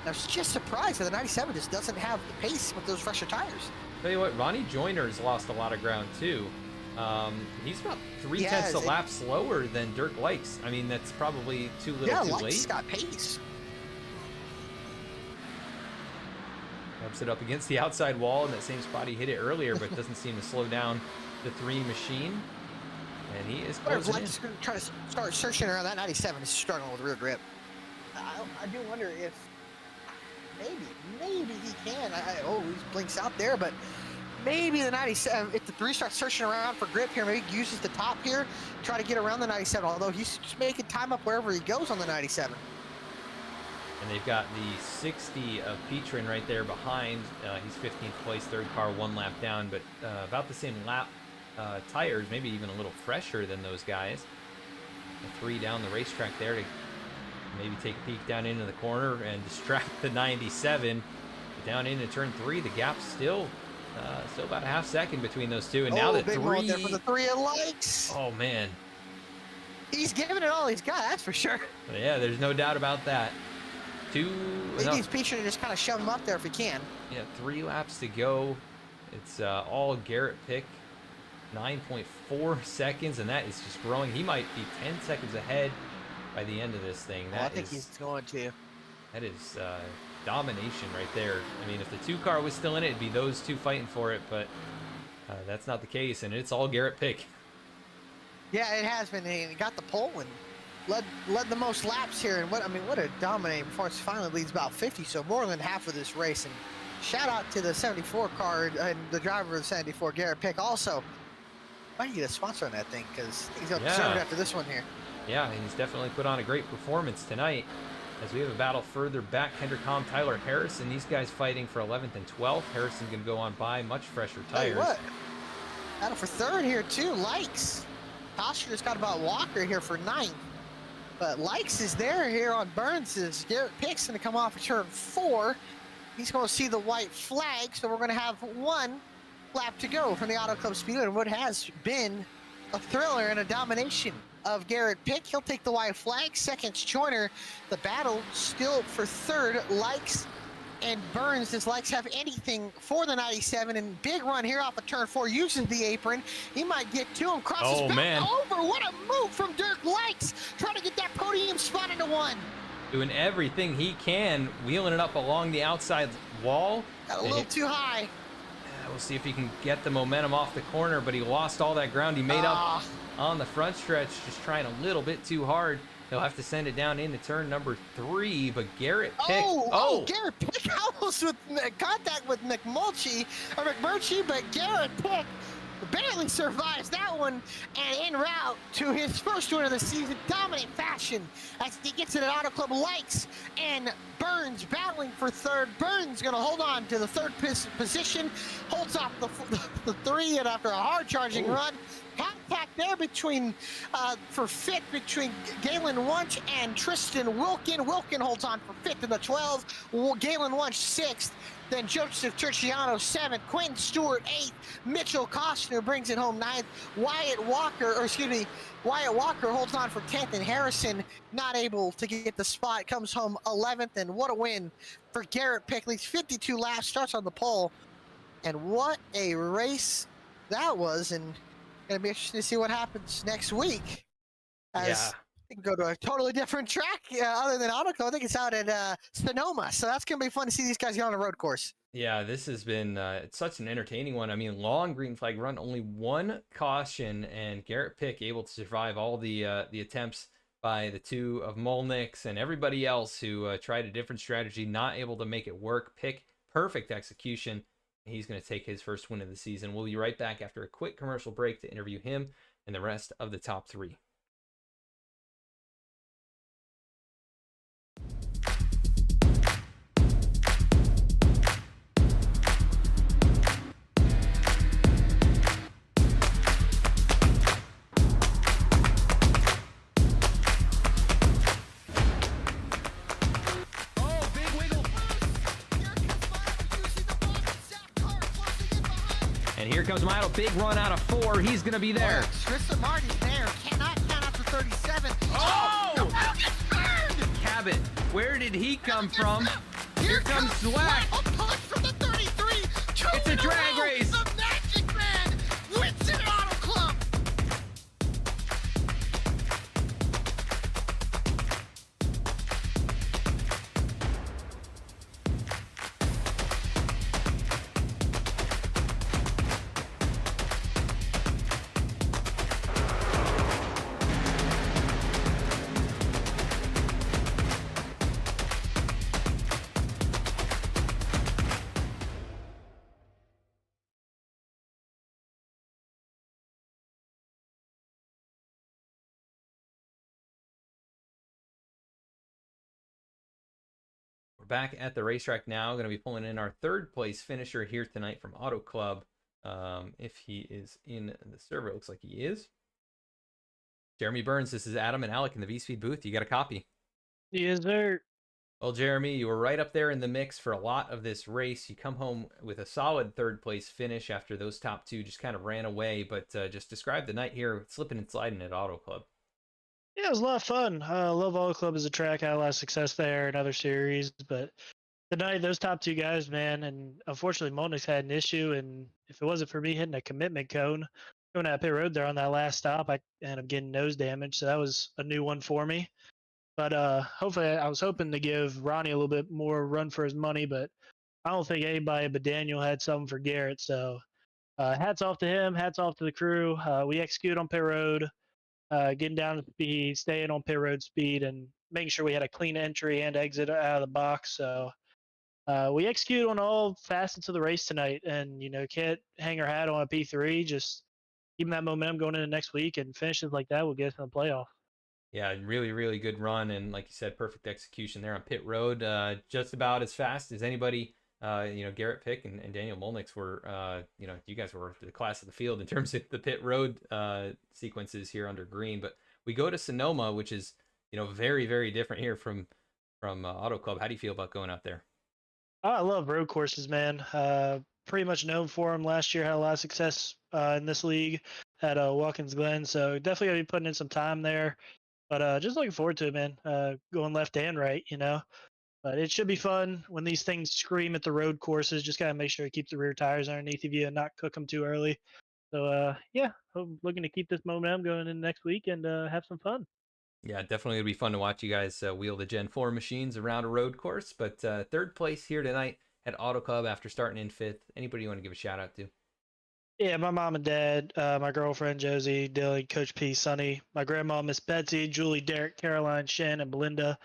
S3: I was just surprised that the 97 just doesn't have the pace with those fresher tires.
S2: Tell you what, Ronnie Joyner's lost a lot of ground too. He's about 3/10 a lap slower than Dirk Likes. I mean, that's probably too little, too late.
S3: Likes got pace.
S2: Rubs it up against the outside wall in that same spot he hit it earlier, but doesn't seem to slow down the 3 machine. And he is closing in.
S3: Likes going to try to start searching around that 97. He's struggling with rear grip. I do wonder if maybe he can. He blinks out there, but maybe the 97, if the 3 starts searching around for grip here, maybe he uses the top here, try to get around the 97, although he's just making time up wherever he goes on the 97.
S2: And they've got the 60 of Petrin right there behind. He's 15th place, 3rd car, 1 lap down, but about the same lap tires, maybe even a little fresher than those guys. The 3 down the racetrack there to maybe take a peek down into the corner and distract the 97. Down into turn 3, the gap's still about a half second between those 2, and now the 3.
S3: For the 3 of Likes.
S2: Oh man,
S3: he's giving it all he's got. That's for sure.
S2: Yeah, there's no doubt about that.
S3: He needs Petrin to just kind of shove him up there if he can.
S2: Yeah, 3 laps to go. It's all Garrett Pick. 9.4 seconds, and that is just growing. He might be 10 seconds ahead by the end of this thing.
S3: I think he's going to.
S2: That is domination right there. I mean, if the 2 car was still in it, it'd be those 2 fighting for it, but that's not the case, and it's all Garrett Pick.
S3: Yeah, it has been. He got the pole, and led the most laps here, and what a dominating performance. Finally leads about 50, so more than half of this race. And shout out to the 74 car and the driver of the 74, Garrett Pick. Also, might get a sponsor on that thing because he's gonna deserve it after this one here.
S2: Yeah, and he's definitely put on a great performance tonight. As we have a battle further back, Hendrick Hom, Tyler Harrison, these guys fighting for 11th and 12th. Harrison going to go on by much fresher tires.
S3: Tell you what, battle for third here too. Likes. Koster just got about Walker here for 9th. But Likes is there here on Burns. Garrett Pick's going to come off of turn 4. He's going to see the white flag, so we're going to have 1 lap to go from the Auto Club Speedway. And what has been a thriller and a domination of Garrett Pick. He'll take the white flag. Seconds Joyner. The battle still for third. Likes and Burns. Does Likes have anything for the 97? And big run here off of turn 4. Uses the apron. He might get to him. Crosses back over. What a move from Dirk Likes. Trying to get that podium spot into 1.
S2: Doing everything he can. Wheeling it up along the outside wall.
S3: Got a little too high.
S2: We'll see if he can get the momentum off the corner, but he lost all that ground he made up on the front stretch, just trying a little bit too hard. He'll have to send it down into turn number 3, but Garrett Pick.
S3: Garrett Pick almost with contact with McMurchie, but Garrett Pick barely survives that one, and en route to his first win of the season, dominant fashion, as he gets it at Auto Club. Likes and Burns battling for third. Burns gonna hold on to the third position, holds off the 3, and after a hard charging run, contact there between for fifth between Galen Wunsch and Tristan Wilkin. Wilkin holds on for 5th in the 12. Galen Wunsch 6th. Then Joseph Terciano 7th, Quentin Stewart 8th, Mitchell Costner brings it home 9th, Wyatt Walker holds on for 10th, and Harrison not able to get the spot, comes home 11th, and what a win for Garrett Pick. Leads 52 laps, starts on the pole, and what a race that was, and gonna be interesting to see what happens next week. They can go to a totally different track other than Auto Club. I think it's out at Sonoma, so that's going to be fun to see these guys get on a road course.
S2: Yeah, this has been it's such an entertaining one. I mean, long green flag run, only 1 caution, and Garrett Pick able to survive all the attempts by the 2 of Molnick's and everybody else who tried a different strategy, not able to make it work. Pick, perfect execution. He's going to take his first win of the season. We'll be right back after a quick commercial break to interview him and the rest of the top 3. And here comes Milo, big run out of 4. He's going to be there.
S3: Tristan Marty's there. Cannot count after 37.
S2: Cabot, where did he come from? Here comes Slack.
S3: A push from the 33.
S2: It's a drag race.
S3: The Magic Man wins it at Auto Club.
S2: Back at the racetrack now, going to be pulling in our 3rd place finisher here tonight from Auto Club. If he is in the server, it looks like he is. Jeremy Burns, this is Adam and Alec in the V-Speed booth. You got a copy?
S4: Yes, sir.
S2: Well, Jeremy, you were right up there in the mix for a lot of this race. You come home with a solid 3rd place finish after those top 2 just kind of ran away. But just describe the night here, slipping and sliding at Auto Club.
S4: Yeah, it was a lot of fun. I love Auto Club as a track. I had a lot of success there in other series, but tonight those top 2 guys, man, and unfortunately Molnick's had an issue, and if it wasn't for me hitting a commitment cone going out pit road there on that last stop, I ended up getting nose damage, so that was a new one for me. But hopefully, I was hoping to give Ronnie a little bit more run for his money, but I don't think anybody but Daniel had something for Garrett, so hats off to him, hats off to the crew. We executed on pit road. getting down to speed, staying on pit road speed, and making sure we had a clean entry and exit out of the box. So we executed on all facets of the race tonight, and can't hang our hat on a P3. Just keeping that momentum going into next week, and finishes like that will get us in the playoff.
S2: Yeah, really, really good run, and like you said, perfect execution there on pit road. Just about as fast as anybody. Garrett Pick and Daniel Molnix were, you guys were the class of the field in terms of the pit road sequences here under green. But we go to Sonoma, which is, very, very different here from Auto Club. How do you feel about going out there?
S4: I love road courses, man. Pretty much known for them. Last year had a lot of success in this league at Watkins Glen, so definitely gonna be putting in some time there. But just looking forward to it, man. Going left and right. But it should be fun when these things scream at the road courses. Just gotta make sure to keep the rear tires underneath of you and not cook them too early. So yeah, I'm looking to keep this momentum going in next week and have some fun.
S2: Yeah, definitely it'll be fun to watch you guys wheel the Gen 4 machines around a road course. But third place here tonight at Auto Club after starting in fifth. Anybody you want to give a shout out to?
S4: Yeah, my mom and dad, my girlfriend Josie, Dylan, Coach P, Sonny, my grandma Miss Betsy, Julie, Derek, Caroline, Shen, and Belinda,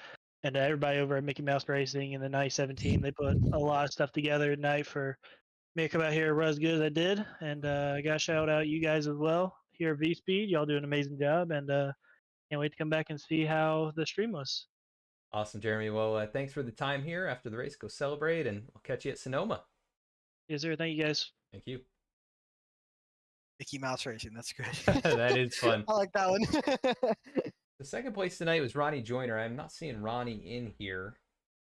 S4: and everybody over at Mickey Mouse Racing and the 97 team. They put a lot of stuff together at night for me to come out here and run as good as I did. And I got to shout out you guys as well here at V Speed. Y'all do an amazing job, and can't wait to come back and see how the stream was.
S2: Awesome, Jeremy. Well, thanks for the time here after the race. Go celebrate, and we'll catch you at Sonoma.
S4: Yes, sir. Thank you guys.
S2: Thank you.
S3: Mickey Mouse Racing. That's good.
S2: That is fun.
S3: I like that one.
S2: The second place tonight was Ronnie Joyner. I'm not seeing Ronnie in here.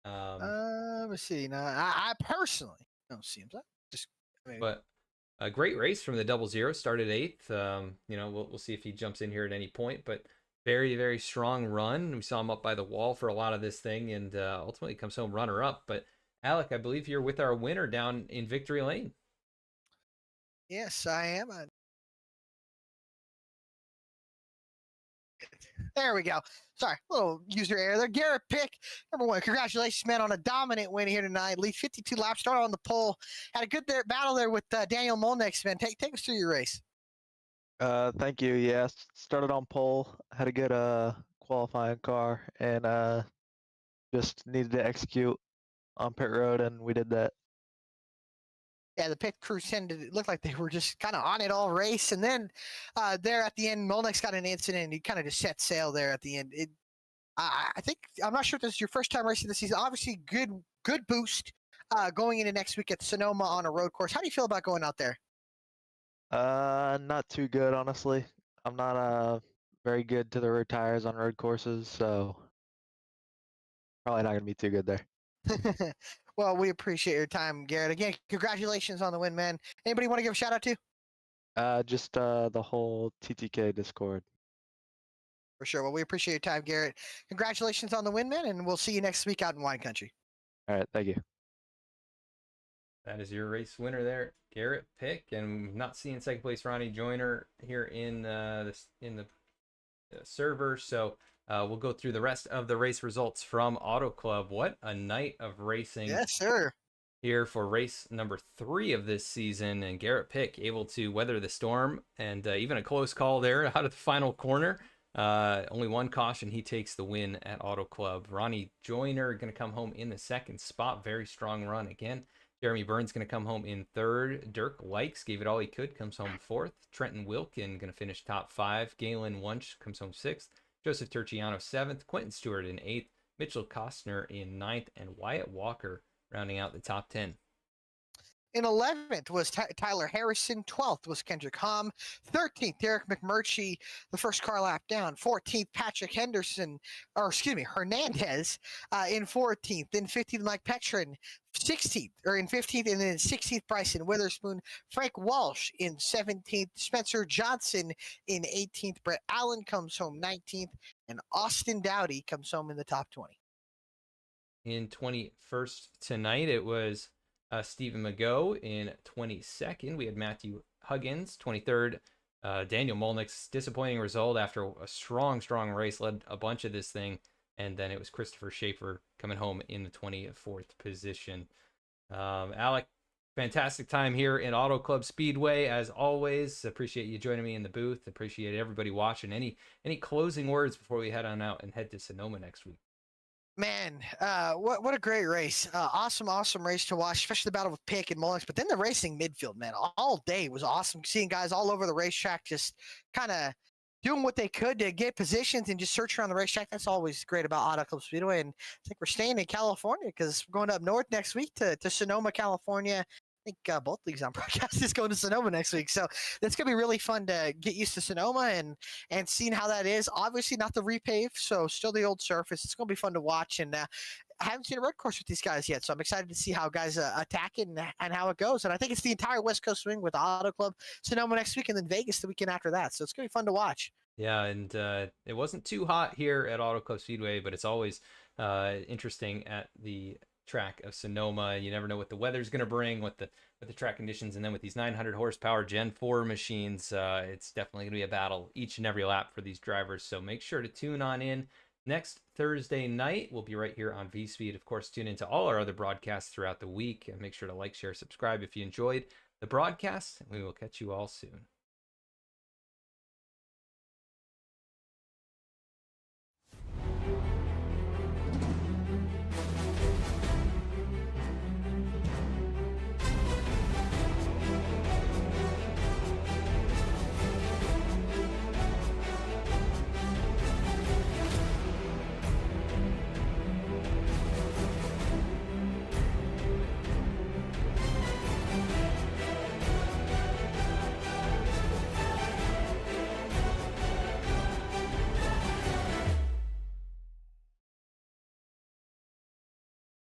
S3: Let me see. Now, I personally don't see him. Just maybe.
S2: But a great race from the 00. Started eighth. We'll see if he jumps in here at any point. But very, very strong run. We saw him up by the wall for a lot of this thing, and ultimately comes home runner up. But Alec, I believe you're with our winner down in Victory Lane.
S3: Yes, I am. There we go. Sorry, little user error there. Garrett Pick, number one. Congratulations, man, on a dominant win here tonight. Lead 52 laps, started on the pole. Had a good battle there with Daniel Molnix, man. Take us through your race.
S5: Thank you. Yes, started on pole, had a good qualifying car, and just needed to execute on pit road, and we did that.
S3: Yeah, the pit crew it looked like they were just kind of on it all race. And then there at the end, Molnix got an incident and he kind of just set sail there at the end. I think, I'm not sure if this is your first time racing this season. Obviously, good boost going into next week at Sonoma on a road course. How do you feel about going out there?
S5: Not too good, honestly. I'm not very good to the road tires on road courses, so probably not gonna be too good there.
S3: Well, we appreciate your time, Garrett. Again, congratulations on the win, man. Anybody want to give a shout out to?
S5: Just the whole TTK Discord.
S3: For sure. Well, we appreciate your time, Garrett. Congratulations on the win, man, and we'll see you next week out in wine country.
S5: All right, thank you.
S2: That is your race winner there, Garrett Pick, and not seeing second place Ronnie Joyner here in the server. So we'll go through the rest of the race results from Auto Club. What a night of racing!
S3: Yes, sir.
S2: Here for race number 3 of this season, and Garrett Pick able to weather the storm and even a close call there out of the final corner. Only one caution, he takes the win at Auto Club. Ronnie Joyner going to come home in the second spot. Very strong run again. Jeremy Burns going to come home in third. Dirk Likes gave it all he could, comes home fourth. Trenton Wilkin going to finish top 5. Galen Wunsch comes home 6th. Joseph Turciano 7th. Quentin Stewart in 8th. Mitchell Kostner in 9th. And Wyatt Walker rounding out the top 10.
S3: In 11th was Tyler Harrison. 12th was Kendrick Hom. 13th, Derek McMurtry, the first car lap down. 14th, Patrick Hernandez in 14th. Then 15th, Mike Petrin. 16th, or in 15th, and then 16th, Bryson Witherspoon. Frank Walsh in 17th. Spencer Johnson in 18th. Brett Allen comes home 19th. And Austin Dowdy comes home in the top 20.
S2: In 21st tonight, it was Stephen Mago in 22nd. We had Matthew Huggins, 23rd. Daniel Molnix, disappointing result after a strong race, led a bunch of this thing. And then it was Christopher Schaefer coming home in the 24th position. Alec, Fantastic time here in Auto Club Speedway, as always. Appreciate you joining me in the booth. Appreciate everybody watching. Any closing words before we head on out and head to Sonoma next week?
S3: Man, what a great race! Awesome race to watch, especially the battle with Pick and Mullins. But then the racing midfield, man, all day was awesome. Seeing guys all over the racetrack, just kind of doing what they could to get positions and just search around the racetrack. That's always great about Auto Club Speedway. And I think we're staying in California because we're going up north next week to Sonoma, California. I think both leagues on broadcast is going to Sonoma next week, so that's gonna be really fun to get used to Sonoma and seeing how that is. Obviously, not the repave, so still the old surface. It's gonna be fun to watch, and I haven't seen a road course with these guys yet, so I'm excited to see how guys attack it and how it goes. And I think it's the entire West Coast swing with Auto Club Sonoma next week, and then Vegas the weekend after that. So it's gonna be fun to watch.
S2: Yeah, and it wasn't too hot here at Auto Club Speedway, but it's always interesting at the track of Sonoma. You never know what the weather's going to bring, what the track conditions, and then with these 900 horsepower Gen 4 machines, it's definitely going to be a battle each and every lap for these drivers. So make sure to tune on in next Thursday night. We'll be right here on VSpeed. Of course, tune into all our other broadcasts throughout the week, and make sure to like, share, subscribe if you enjoyed the broadcast. We will catch you all soon.